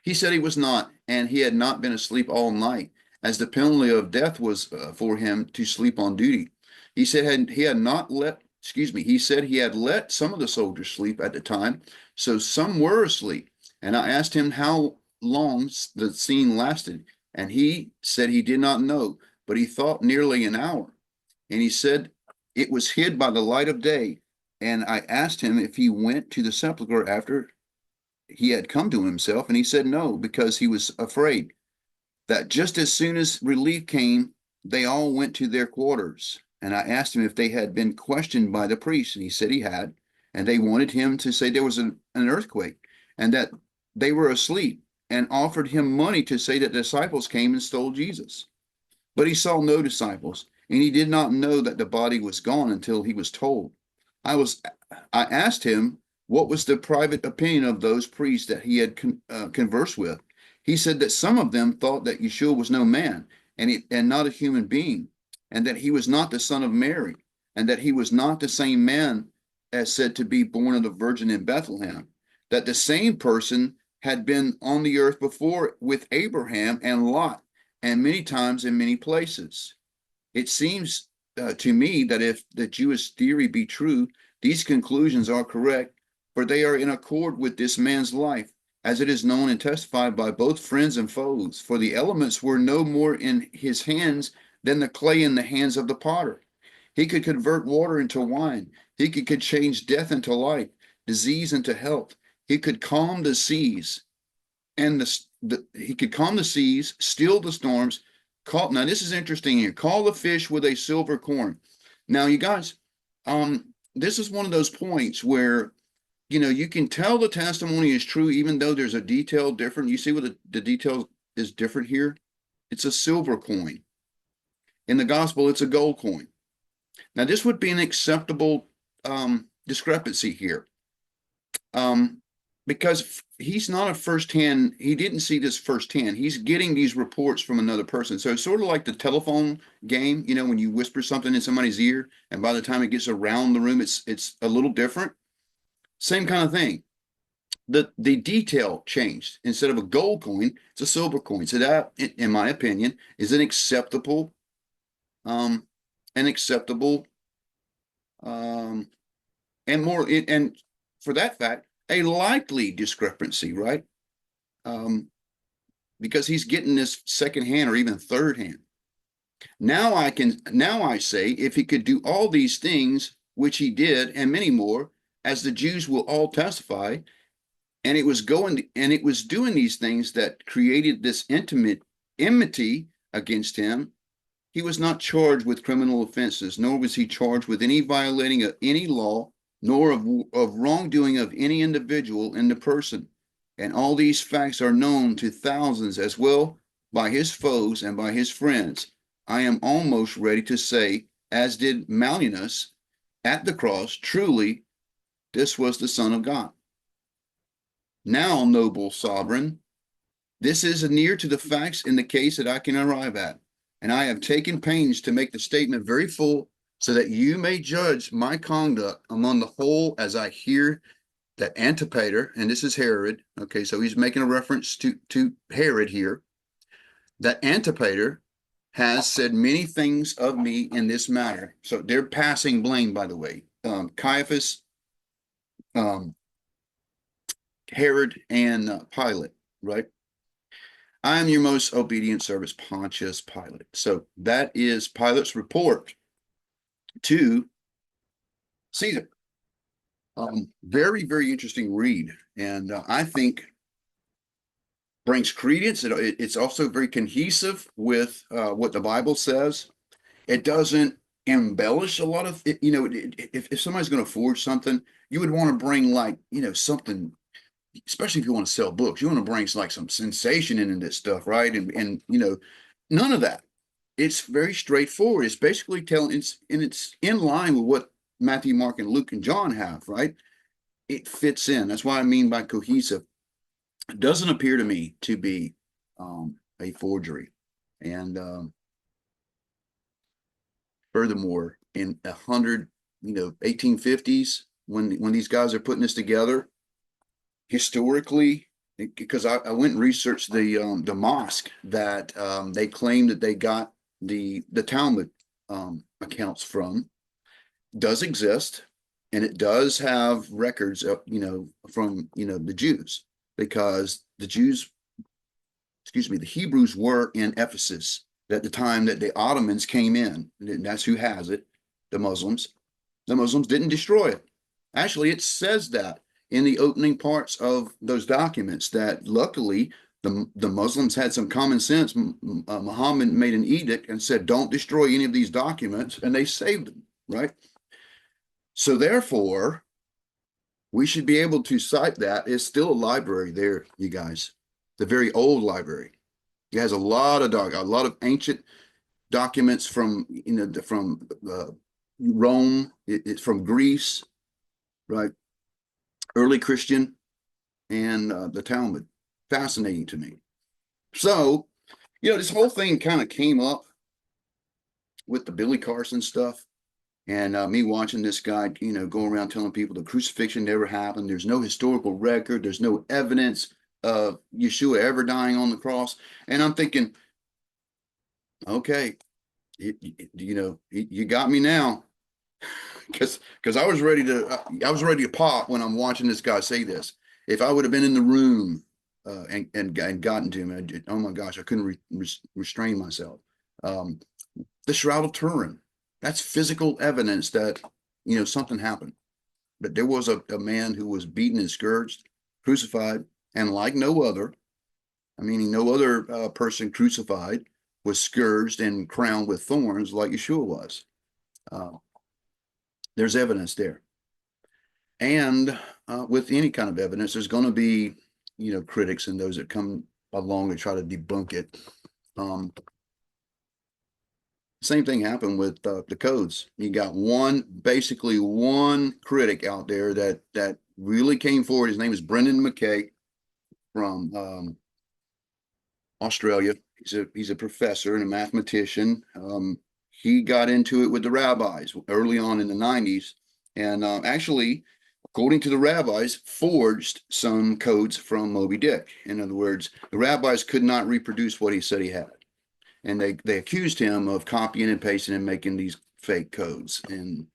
Speaker 1: He said he was not, and he had not been asleep all night, as the penalty of death was for him to sleep on duty. He said he had not let, excuse me, he said he had let some of the soldiers sleep at the time, so some were asleep. And I asked him how long the scene lasted, and he said he did not know, but he thought nearly an hour. And he said it was hid by the light of day. And I asked him if he went to the sepulchre after he had come to himself, and he said no, because he was afraid that just as soon as relief came, they all went to their quarters. And I asked him if they had been questioned by the priest, and he said he had, and they wanted him to say there was an earthquake and that they were asleep, and offered him money to say that disciples came and stole Jesus. But he saw no disciples, and he did not know that the body was gone until he was told. I asked him what was the private opinion of those priests that he had conversed with. He said that some of them thought that Yeshua was no man and not a human being, and that he was not the son of Mary, and that he was not the same man as said to be born of the Virgin in Bethlehem, that the same person had been on the earth before with Abraham and Lot, and many times in many places. It seems to me that if the Jewish theory be true, these conclusions are correct, for they are in accord with this man's life, as it is known and testified by both friends and foes. For the elements were no more in his hands than the clay in the hands of the potter. He could convert water into wine. He could change death into life, disease into health. He could calm the seas, and he could calm the seas, still the storms. Now this is interesting here. Call the fish with a silver coin. Now, you guys, this is one of those points where you can tell the testimony is true, even though there's a detail different. You see what the detail is different here? It's a silver coin. In the gospel, it's a gold coin. Now, this would be an acceptable discrepancy here. Because he's not a firsthand, he didn't see this firsthand. He's getting these reports from another person. So it's sort of like the telephone game, when you whisper something in somebody's ear, and by the time it gets around the room, it's a little different. Same kind of thing. The detail changed. Instead of a gold coin, it's a silver coin. So that, in my opinion, is an acceptable, and more, and for that fact, a likely discrepancy, right? Because he's getting this second hand or even third hand. Now I say, if he could do all these things, which he did, and many more, as the Jews will all testify, and it was doing these things that created this enmity against him. He was not charged with criminal offenses, nor was he charged with any violating of any law, nor of wrongdoing of any individual in the person. And all these facts are known to thousands as well by his foes and by his friends. I am almost ready to say, as did Mallinus at the cross, truly, this was the Son of God. Now, noble sovereign, this is near to the facts in the case that I can arrive at, and I have taken pains to make the statement very full, so that you may judge my conduct among the whole as I hear that Antipater, and this is Herod, okay, so he's making a reference to Herod here, that Antipater has said many things of me in this matter. So they're passing blame, by the way. Caiaphas, Herod, and Pilate, right? I am your most obedient servant, Pontius Pilate. So that is Pilate's report to Caesar. Very, very interesting read, and I think brings credence. It's also very cohesive with what the Bible says. It doesn't embellish a lot of it. If somebody's going to forge something, you would want to bring something, especially if you want to sell books, you want to bring like some sensation into this stuff, right? And none of that. It's very straightforward. It's basically it's in line with what Matthew, Mark, and Luke and John have, right? It fits in. That's what I mean by cohesive. It doesn't appear to me to be a forgery. And furthermore, in 1850s, when these guys are putting this together, historically, because I went and researched the mosque that they claim that they got the Talmud accounts from, does exist, and it does have records of, from, the Jews, because the Jews, excuse me, the Hebrews were in Ephesus at the time that the Ottomans came in, and that's who has it, the Muslims. The Muslims didn't destroy it. Actually, it says that in the opening parts of those documents, that luckily the Muslims had some common sense. Muhammad made an edict and said, don't destroy any of these documents, and they saved them, right? So therefore, we should be able to cite that. It's still a library there, you guys. The very old library. It has a lot of ancient documents from from Rome. It's from Greece, right? Early Christian, and the Talmud. Fascinating to me. So, this whole thing kind of came up with the Billy Carson stuff, and me watching this guy, go around telling people the crucifixion never happened. There's no historical record. There's no evidence of Yeshua ever dying on the cross. And I'm thinking, okay, you got me now, because I was ready to pop when I'm watching this guy say this. If I would have been in the room and gotten to him, oh my gosh, I couldn't restrain myself. The Shroud of Turin, that's physical evidence that something happened. But there was a man who was beaten and scourged, crucified, and like no other, meaning no other person crucified was scourged and crowned with thorns like Yeshua was. There's evidence there. And with any kind of evidence, there's going to be, critics and those that come along and try to debunk it. Same thing happened with the codes. You got basically one critic out there that really came forward. His name is Brendan McKay from Australia. He's a professor and a mathematician. He got into it with the rabbis early on in the 90s, and actually, according to the rabbis, forged some codes from Moby Dick. In other words, the rabbis could not reproduce what he said he had. And they accused him of copying and pasting and making these fake codes. And,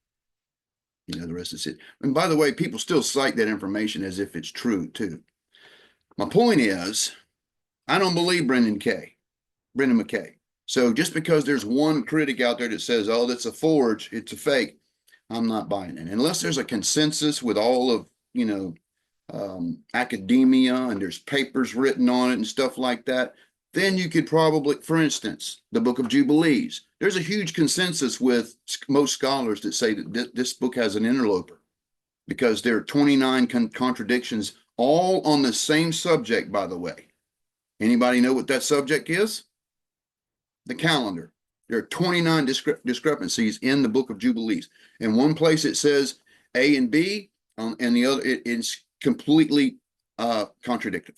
Speaker 1: the rest is it. And by the way, people still cite that information as if it's true, too. My point is, I don't believe Brendan McKay. So just because there's one critic out there that says, oh, that's a forge, it's a fake, I'm not buying it. Unless there's a consensus with all of, academia, and there's papers written on it and stuff like that, then you could probably, for instance, the Book of Jubilees. There's a huge consensus with most scholars that say that this book has an interloper, because there are 29 contradictions, all on the same subject, by the way. Anybody know what that subject is? The calendar. There are 29 discrepancies in the Book of Jubilees. In one place it says A and B, and the other it's completely contradictory,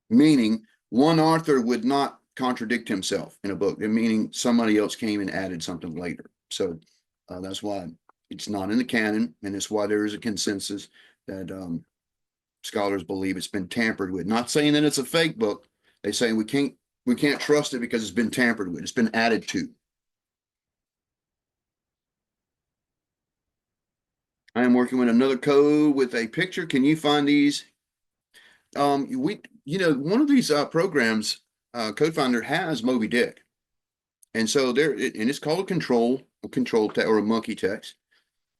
Speaker 1: meaning one author would not contradict himself in a book, meaning somebody else came and added something later. So that's why it's not in the canon, and that's why there is a consensus that scholars believe it's been tampered with. Not saying that it's a fake book. They say we can't trust it because it's been tampered with. It's been added to. I am working with another code with a picture. Can you find these? One of these programs, CodeFinder, has Moby Dick, and so and it's called a control text or a monkey text.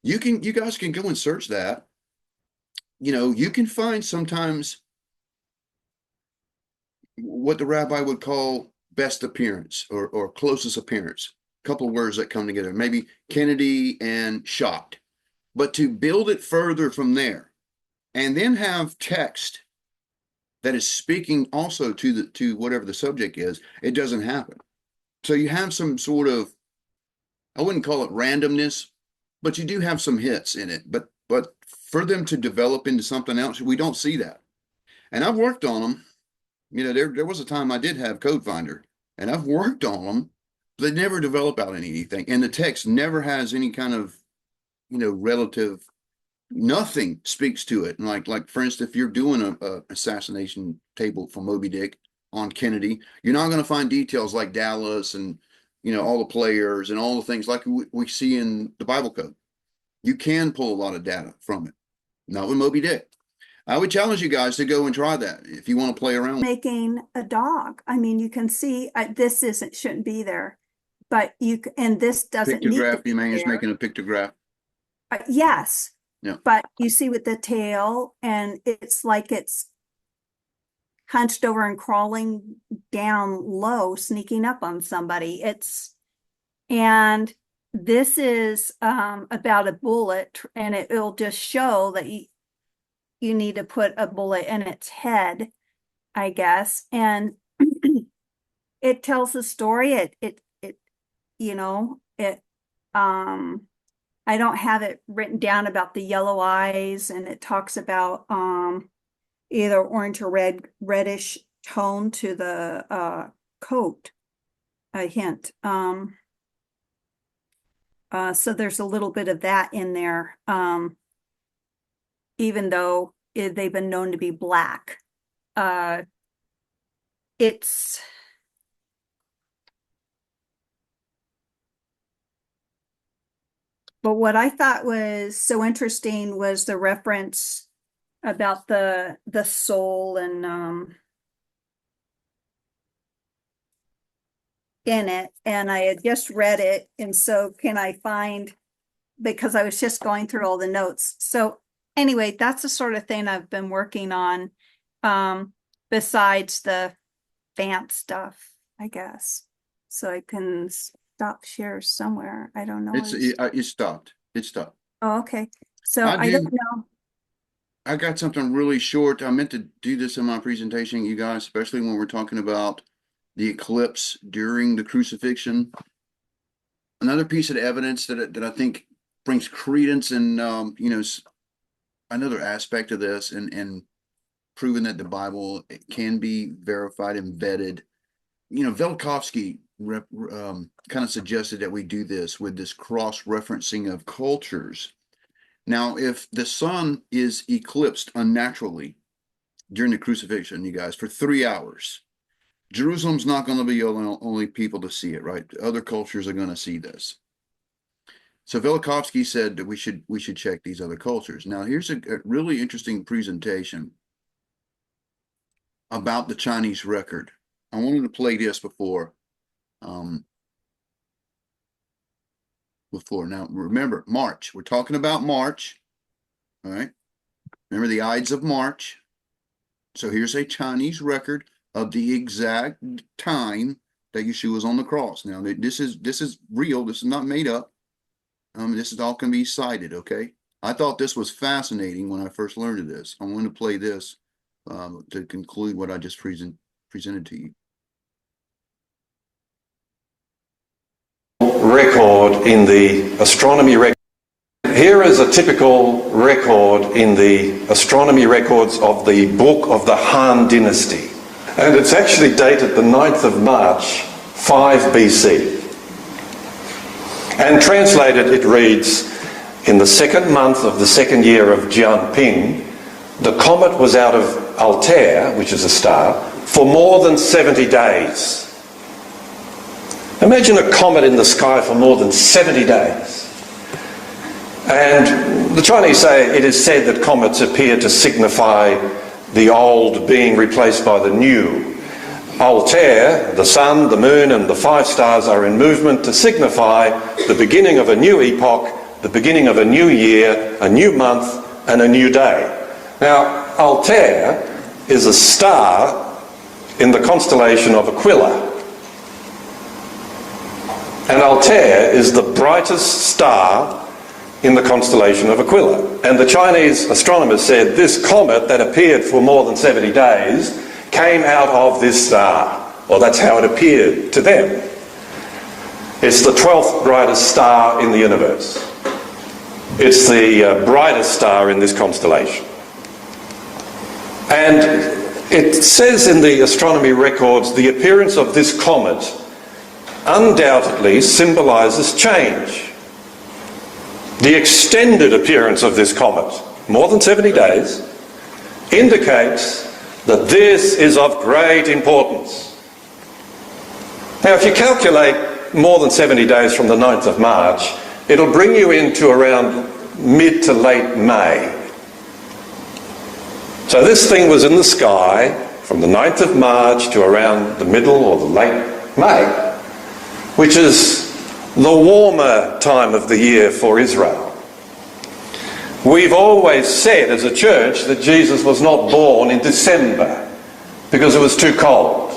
Speaker 1: You guys can go and search that. You can find sometimes what the rabbi would call best appearance or closest appearance. A couple of words that come together, maybe Kennedy and shocked. But to build it further from there, and then have text that is speaking also to whatever the subject is, it doesn't happen. So you have some sort of, I wouldn't call it randomness, but you do have some hits in it. But for them to develop into something else, we don't see that. And I've worked on them. There was a time I did have CodeFinder, and I've worked on them. They never develop out anything, and the text never has any kind of relative Nothing speaks to it. And like for instance, if you're doing a assassination table for Moby Dick on Kennedy, you're not going to find details like Dallas and all the players and all the things like we see in the Bible code. You can pull a lot of data from it. Not with Moby Dick. I would challenge you guys to go and try that if you want to play around.
Speaker 3: Making a dog. I mean, you can see this shouldn't be there, but and this doesn't need to
Speaker 1: Pictograph,
Speaker 3: be
Speaker 1: you mean, is
Speaker 3: there.
Speaker 1: making a pictograph.
Speaker 3: Yes.
Speaker 1: Yeah.
Speaker 3: But you see with the tail, and it's like it's hunched over and crawling down low, sneaking up on somebody. And this is about a bullet, and it'll just show that you need to put a bullet in its head, I guess. And it tells the story. I don't have it written down about the yellow eyes, and it talks about either orange or reddish tone to the coat, a hint. So there's a little bit of that in there, even though they've been known to be black. But what I thought was so interesting was the reference about the soul and in it, and I had just read it, and so can I find, because I was just going through all the notes. So anyway, that's the sort of thing I've been working on, besides the FANT stuff, I guess. So I can stop share somewhere. I don't know.
Speaker 1: It stopped. It stopped.
Speaker 3: Oh, okay. So I don't know.
Speaker 1: I got something really short. I meant to do this in my presentation, you guys, especially when we're talking about the eclipse during the crucifixion. Another piece of evidence that I think brings credence and another aspect of this and proving that the Bible can be verified and vetted. Velikovsky kind of suggested that we do this with this cross-referencing of cultures. Now, if the sun is eclipsed unnaturally during the crucifixion, you guys, for 3 hours, Jerusalem's not going to be the only people to see it, right? Other cultures are going to see this. So Velikovsky said that we should check these other cultures. Now, here's a really interesting presentation about the Chinese record. I wanted to play this before. Now, remember, March. We're talking about March. All right. Remember the Ides of March. So here's a Chinese record of the exact time that Yeshua was on the cross. Now, this is real. This is not made up. This is all can be cited, okay? I thought this was fascinating when I first learned of this. I'm going to play this to conclude what I just presented to you.
Speaker 4: Record in the astronomy record. Here is a typical record in the astronomy records of the book of the Han Dynasty. And it's actually dated the 9th of March, 5 BC. And translated, it reads, in the second month of the second year of Jianping, the comet was out of Altair, which is a star, for more than 70 days. Imagine a comet in the sky for more than 70 days. And the Chinese say it is said that comets appear to signify the old being replaced by the new. Altair, the sun, the moon and the 5 stars are in movement to signify the beginning of a new epoch, the beginning of a new year, a new month and a new day. Now, Altair is a star in the constellation of Aquila. And Altair is the brightest star in the constellation of Aquila. And the Chinese astronomers said this comet that appeared for more than 70 days came out of this star. Or that's how it appeared to them. It's the 12th brightest star in the universe. It's the brightest star in this constellation. And it says in the astronomy records the appearance of this comet undoubtedly symbolises change. The extended appearance of this comet, more than 70 days, indicates that this is of great importance. Now, if you calculate more than 70 days from the 9th of March, it'll bring you into around mid to late May. So this thing was in the sky from the 9th of March to around the middle or the late May, which is the warmer time of the year for Israel. We've always said as a church that Jesus was not born in December because it was too cold.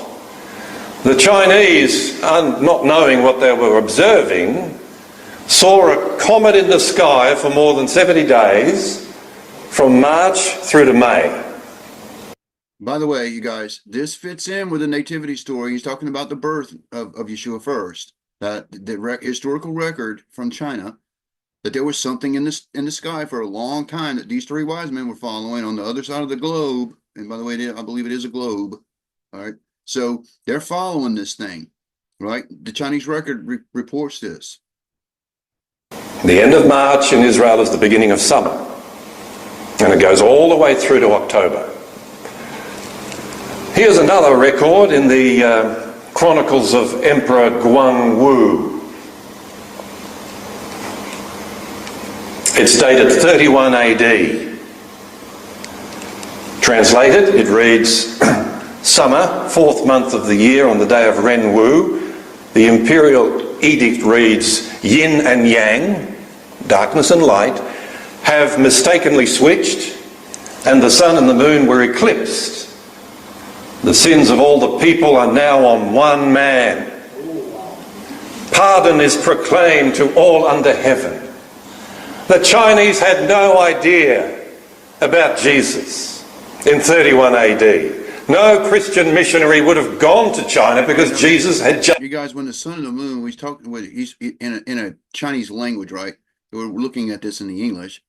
Speaker 4: The Chinese, not knowing what they were observing, saw a comet in the sky for more than 70 days from March through to May.
Speaker 1: By the way, you guys, this fits in with the nativity story. He's talking about the birth of Yeshua first. The historical record from China that there was something in the sky for a long time that these three wise men were following on the other side of the globe. And by the way, I believe it is a globe. All right. So they're following this thing, right? The Chinese record reports this.
Speaker 4: The end of March in Israel is the beginning of summer. And it goes all the way through to October. Here's another record in the Chronicles of Emperor Guangwu. It's dated 31 AD. Translated, it reads, summer, 4th month of the year on the day of Renwu. The imperial edict reads, yin and yang, darkness and light, have mistakenly switched, and the sun and the moon were eclipsed. The sins of all the people are now on one man. Pardon is proclaimed to all under heaven. The Chinese had no idea about Jesus in 31 AD. No Christian missionary would have gone to China because Jesus had just...
Speaker 1: You guys, when the sun and the moon, he's talking with he's in a Chinese language, right? We're looking at this in the English.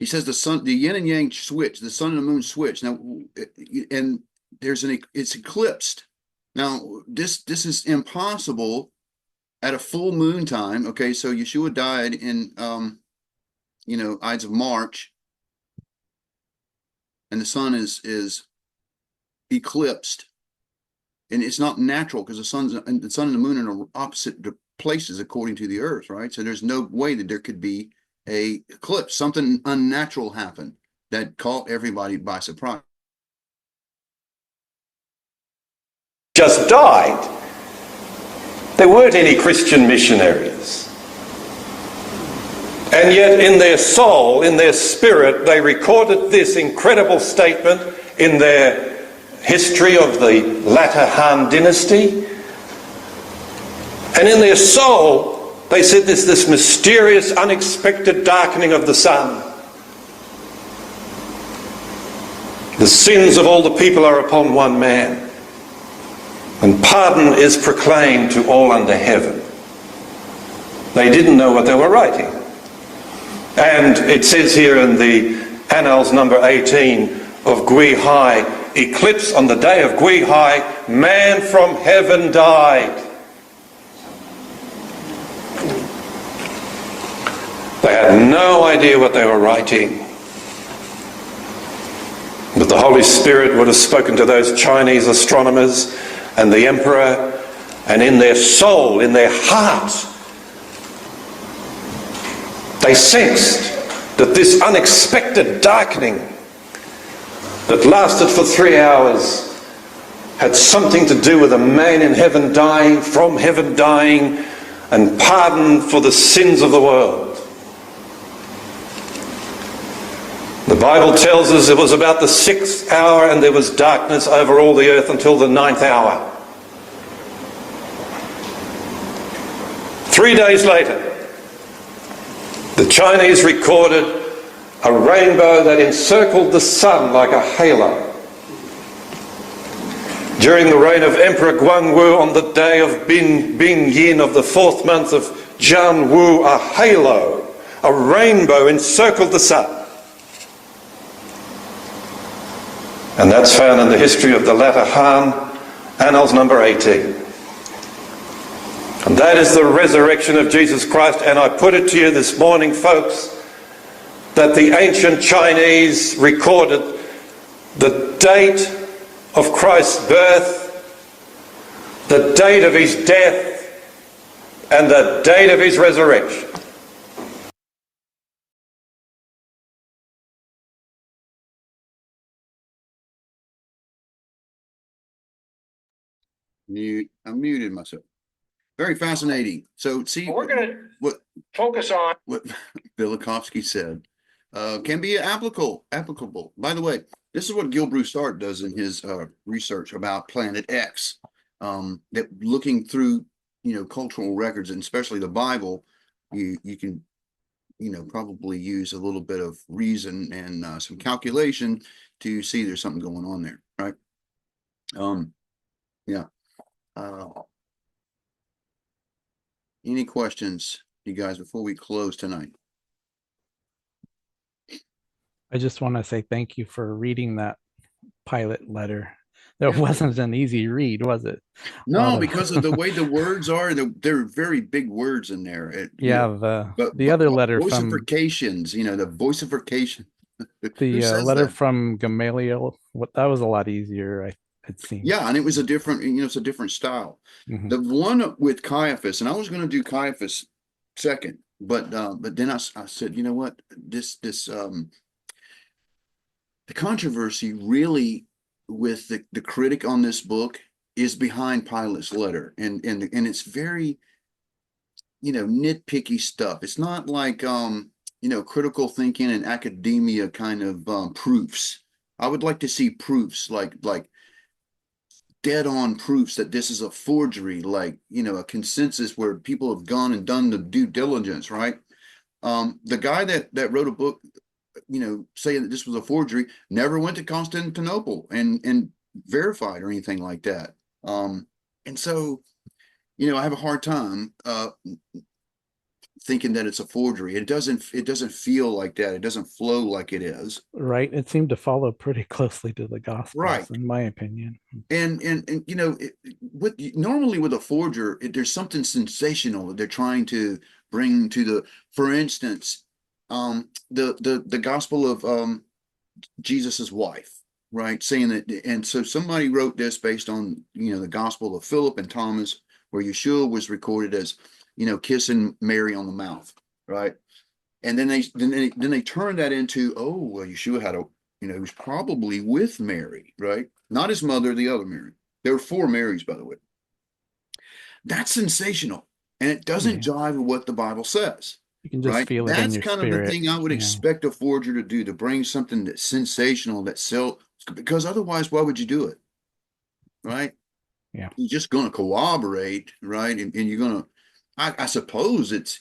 Speaker 1: He says the yin and yang switch, the sun and the moon switch. Now, and it's eclipsed. Now, this is impossible at a full moon time. Okay, so Yeshua died in Ides of March, and the sun is eclipsed, and it's not natural because the sun and the moon are in opposite places according to the earth, right? So there's no way that there could be a eclipse. Something unnatural happened that caught everybody by surprise.
Speaker 4: Just died. There weren't any Christian missionaries. And yet in their soul, in their spirit, they recorded this incredible statement in their history of the latter Han dynasty. And in their soul, they said this mysterious, unexpected darkening of the sun. The sins of all the people are upon one man, and pardon is proclaimed to all under heaven. They didn't know what they were writing. And it says here in the Annals number 18 of Gui Hai, eclipse on the day of Gui Hai, man from heaven died. They had no idea what they were writing. But the Holy Spirit would have spoken to those Chinese astronomers and the emperor, and in their soul, in their heart, they sensed that this unexpected darkening that lasted for 3 hours had something to do with a man in heaven dying, from heaven dying, and pardon for the sins of the world. The Bible tells us it was about the 6th hour and there was darkness over all the earth until the 9th hour. 3 days later, the Chinese recorded a rainbow that encircled the sun like a halo. During the reign of Emperor Guangwu on the day of Bing Yin of the 4th month of Janwu, a halo, a rainbow encircled the sun. And that's found in the history of the latter Han, Annals number 18. And that is the resurrection of Jesus Christ. And I put it to you this morning, folks, that the ancient Chinese recorded the date of Christ's birth, the date of his death, and the date of his resurrection.
Speaker 1: I muted myself. Very fascinating. So see,
Speaker 5: We're going to
Speaker 1: what
Speaker 5: focus on
Speaker 1: what Velikovsky said can be applicable. By the way, this is what Gil Broussard does in his research about Planet X. That looking through, cultural records, and especially the Bible, you can, probably use a little bit of reason and some calculation to see there's something going on there, right? Yeah. Any questions, you guys, before we close tonight?
Speaker 2: I just want to say thank you for reading that Pilate letter. That wasn't an easy read, was it?
Speaker 1: No, because of the way the words are, they're very big words in there.
Speaker 2: The other letter from
Speaker 1: voicifications, the voicification.
Speaker 2: the letter from Gamaliel, that was a lot easier, it seems.
Speaker 1: Yeah, and it was a different, it's a different style.
Speaker 2: Mhm.
Speaker 1: The one with Caiaphas, and I was going to do Caiaphas second, but then I said, you know what, the controversy really with the critic on this book is behind Pilate's letter, and it's very, nitpicky stuff. It's not like critical thinking and academia kind of proofs. I would like to see proofs like dead on proofs that this is a forgery, like, a consensus where people have gone and done the due diligence, right? The guy that wrote a book, saying that this was a forgery, never went to Constantinople and verified or anything like that. And so, I have a hard time thinking that it's a forgery. It doesn't feel like that. It doesn't flow like it is.
Speaker 2: Right. It seemed to follow pretty closely to the Gospels,
Speaker 1: right,
Speaker 2: in my opinion.
Speaker 1: And normally with a forger, there's something sensational that they're trying to bring to for instance, the gospel of Jesus's wife, right? Saying that, and so somebody wrote this based on, the gospel of Philip and Thomas, where Yeshua was recorded as, kissing Mary on the mouth, right? And then they turned that into, oh, well, Yeshua had he was probably with Mary, right? Not his mother, the other Mary. There were 4 Marys, by the way. That's sensational, and it doesn't jive with what the Bible says.
Speaker 2: You can just feel it in your
Speaker 1: kind
Speaker 2: spirit.
Speaker 1: of the thing I would expect a forger to do, to bring something that's sensational, that sells, because otherwise, why would you do it? Right?
Speaker 2: Yeah.
Speaker 1: You're just going to corroborate, right? And you're going to, I suppose it's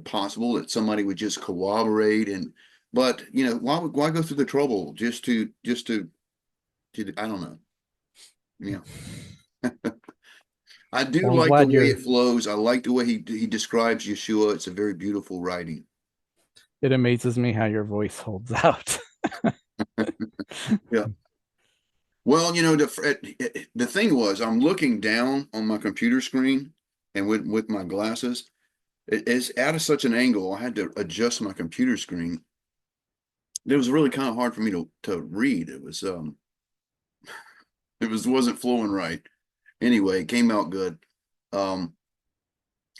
Speaker 1: possible that somebody would just corroborate, but why go through the trouble just to I don't know. Yeah. I do like the way it flows. I like the way he describes Yeshua. It's a very beautiful writing.
Speaker 2: It amazes me how your voice holds out.
Speaker 1: Yeah. Well, the thing was, I'm looking down on my computer screen, and with my glasses, it's at such an angle, I had to adjust my computer screen. It was really kind of hard for me to read. It wasn't flowing right. Anyway, it came out good. The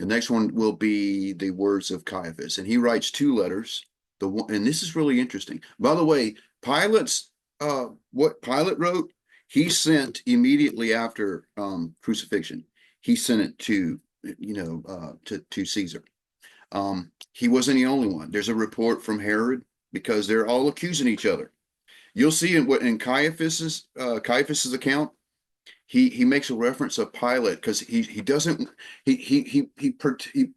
Speaker 1: next one will be the words of Caiaphas, and he writes 2 letters. And this is really interesting. By the way, what Pilate wrote, he sent immediately after crucifixion. He sent it to Caesar. He wasn't the only one. There's a report from Herod, because they're all accusing each other. You'll see in Caiaphas's account, he makes a reference of Pilate, because he doesn't he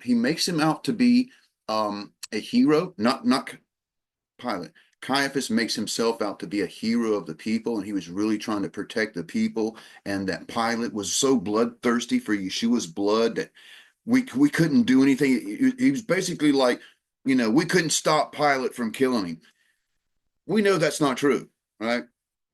Speaker 1: makes him out to be a hero, not Pilate. Caiaphas makes himself out to be a hero of the people, and he was really trying to protect the people, and that Pilate was so bloodthirsty for Yeshua's blood that we couldn't do anything. He was basically like, we couldn't stop Pilate from killing him. We know that's not true, right?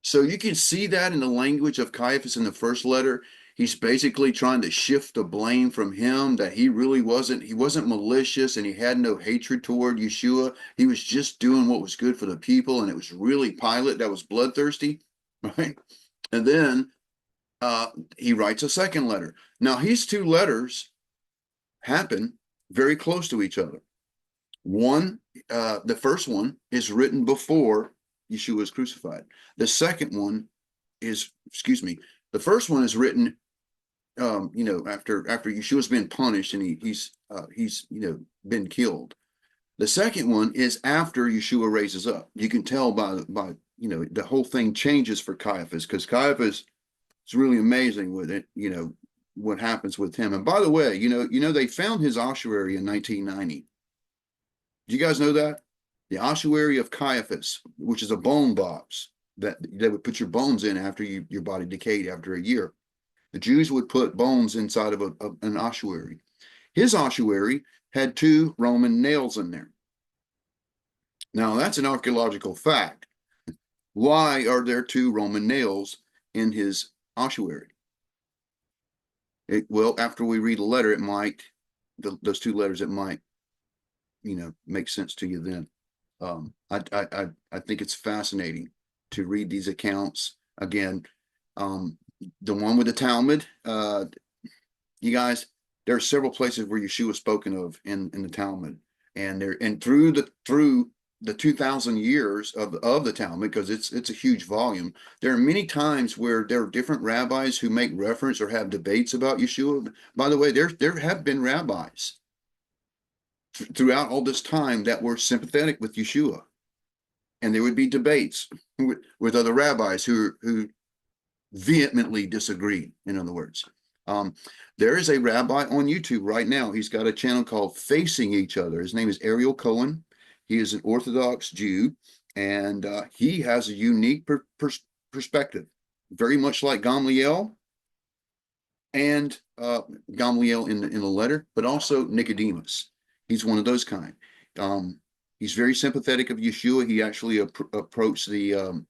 Speaker 1: So you can see that in the language of Caiaphas in the first letter. He's basically trying to shift the blame from him, that he wasn't malicious, and he had no hatred toward Yeshua. He was just doing what was good for the people, and it was really Pilate that was bloodthirsty, right? And then he writes a second letter. Now, his two letters happen very close to each other. The first one is written before Yeshua was crucified. The second one is, the first one is written, after Yeshua's been punished and he's been killed. The second one is after Yeshua raises up. You can tell by the whole thing changes for Caiaphas, because Caiaphas is really amazing with it. What happens with him. And by the way, they found his ossuary in 1990. Do you guys know that? The ossuary of Caiaphas, which is a bone box that they would put your bones in after your body decayed after a year. The Jews would put bones inside of an ossuary. His ossuary had 2 Roman nails in there. Now, that's an archaeological fact. Why are there 2 Roman nails in his ossuary? Well, after we read the letter, it might, those 2 letters, it might, make sense to you then. I think it's fascinating to read these accounts. Again, the one with the Talmud, you guys, there are several places where Yeshua is spoken of in the Talmud, and through the 2,000 years of the Talmud, because it's a huge volume, there are many times where there are different rabbis who make reference or have debates about Yeshua. By the way, there have been rabbis throughout all this time that were sympathetic with Yeshua, and there would be debates with other rabbis who vehemently disagreed. In other words, there is a rabbi on YouTube right now. He's got a channel called Facing Each Other. His name is Ariel Cohen. He is an Orthodox Jew, and he has a unique perspective, very much like Gamliel, and Gamliel in the letter, but also Nicodemus. He's one of those kind. He's very sympathetic of Yeshua. He actually approached the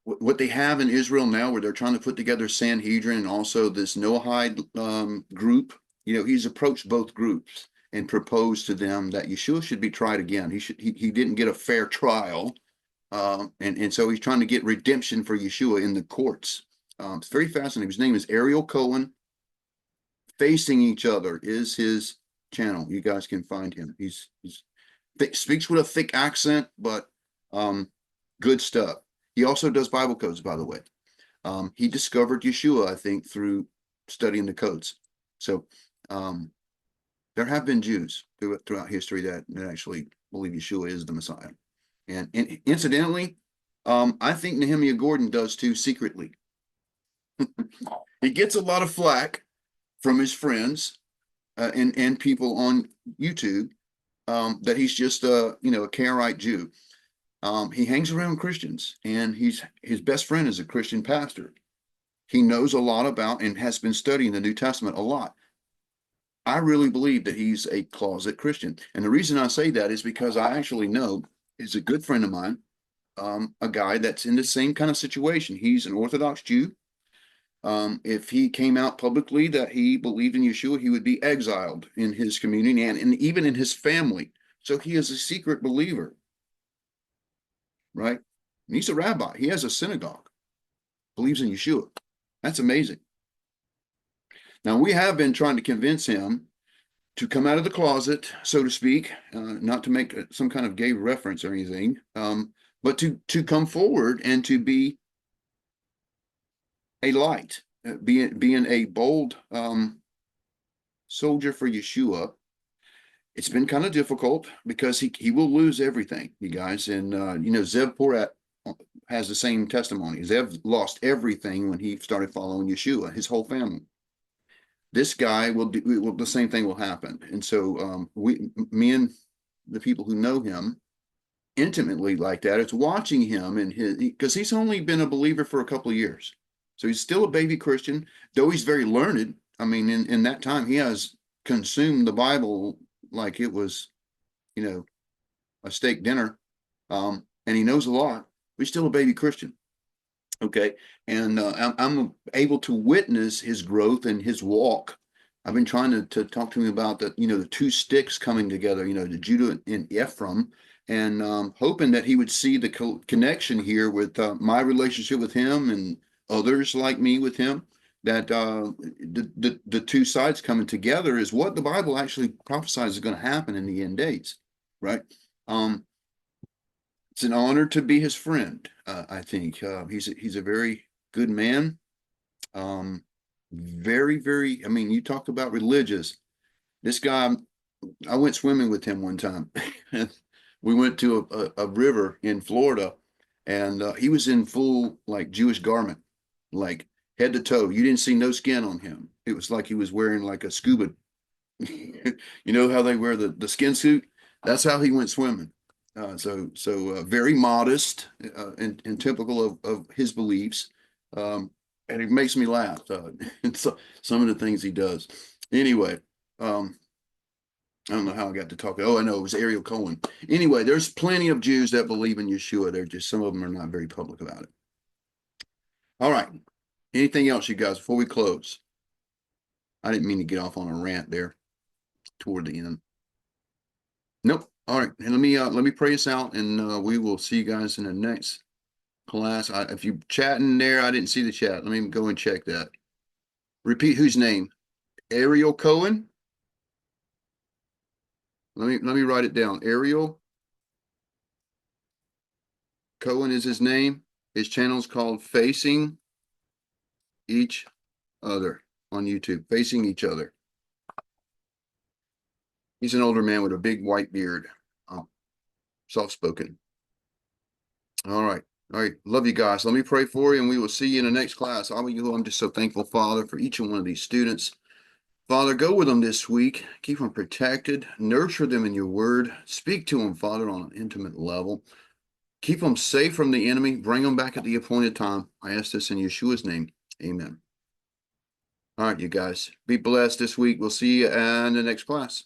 Speaker 1: what they have in Israel now, where they're trying to put together Sanhedrin and also this Noahide group. He's approached both groups and proposed to them that Yeshua should be tried again. He didn't get a fair trial, and so he's trying to get redemption for Yeshua in the courts. It's very fascinating. His name is Ariel Cohen. Facing Each Other is his channel. You guys can find him. He's speaks with a thick accent, but good stuff. He also does Bible codes, by the way. He discovered Yeshua, I think, through studying the codes. So there have been Jews throughout history that actually believe Yeshua is the Messiah. And incidentally, I think Nehemiah Gordon does too, secretly. He gets a lot of flack from his friends and people on YouTube that he's just a Karaite Jew. He hangs around Christians, and his best friend is a Christian pastor. He knows a lot about and has been studying the New Testament a lot. I really believe that he's a closet Christian. And the reason I say that is because I actually know, is a good friend of mine, a guy that's in the same kind of situation. He's an Orthodox Jew. If he came out publicly that he believed in Yeshua, he would be exiled in his community and even in his family. So he is a secret believer, right? And he's a rabbi. He has a synagogue, believes in Yeshua. That's amazing. Now, we have been trying to convince him to come out of the closet, so to speak, not to make some kind of gay reference or anything, but to come forward and to be a light, being a bold soldier for Yeshua. It's been kind of difficult because he will lose everything, you guys. And Zev Porat has the same testimony. Zev lost everything when he started following Yeshua, his whole family. This guy the same thing will happen. And so me and the people who know him intimately like that, it's watching him and because he's only been a believer for a couple of years. So he's still a baby Christian, though he's very learned. I mean, in that time, he has consumed the Bible like it was, a steak dinner. And he knows a lot, but he's still a baby Christian. Okay. And I'm able to witness his growth and his walk. I've been trying to talk to him about the two sticks coming together, the Judah and Ephraim, and hoping that he would see the connection here with my relationship with him and others like me with him, that the two sides coming together is what the Bible actually prophesies is going to happen in the end days, right? Um, it's an honor to be his friend. I think he's a very good man. Very, very. I mean, you talk about religious. This guy, I went swimming with him one time. We went to a river in Florida, and he was in full like Jewish garment, like head to toe. You didn't see no skin on him. It was like he was wearing like a scuba. You know how they wear the skin suit? That's how he went swimming. So very modest and typical of his beliefs. And it makes me laugh. And so some of the things he does. Anyway, I don't know how I got to talk. Oh, I know it was Ariel Cohen. Anyway, there's plenty of Jews that believe in Yeshua. They're just, some of them are not very public about it. All right. Anything else, you guys, before we close? I didn't mean to get off on a rant there toward the end. Nope. All right. And let me pray us out, and we will see you guys in the next class. If you chatting there, I didn't see the chat. Let me go and check that. Repeat whose name? Ariel Cohen. Let me write it down. Ariel Cohen is his name. His channel is called Facing Each Other on YouTube. Facing Each Other. He's an older man with a big white beard. Soft spoken. All right. All right. Love you guys. Let me pray for you, and we will see you in the next class. I'm just so thankful, Father, for each and one of these students. Father, go with them this week. Keep them protected. Nurture them in your word. Speak to them, Father, on an intimate level. Keep them safe from the enemy. Bring them back at the appointed time. I ask this in Yeshua's name. Amen. All right, you guys. Be blessed this week. We'll see you in the next class.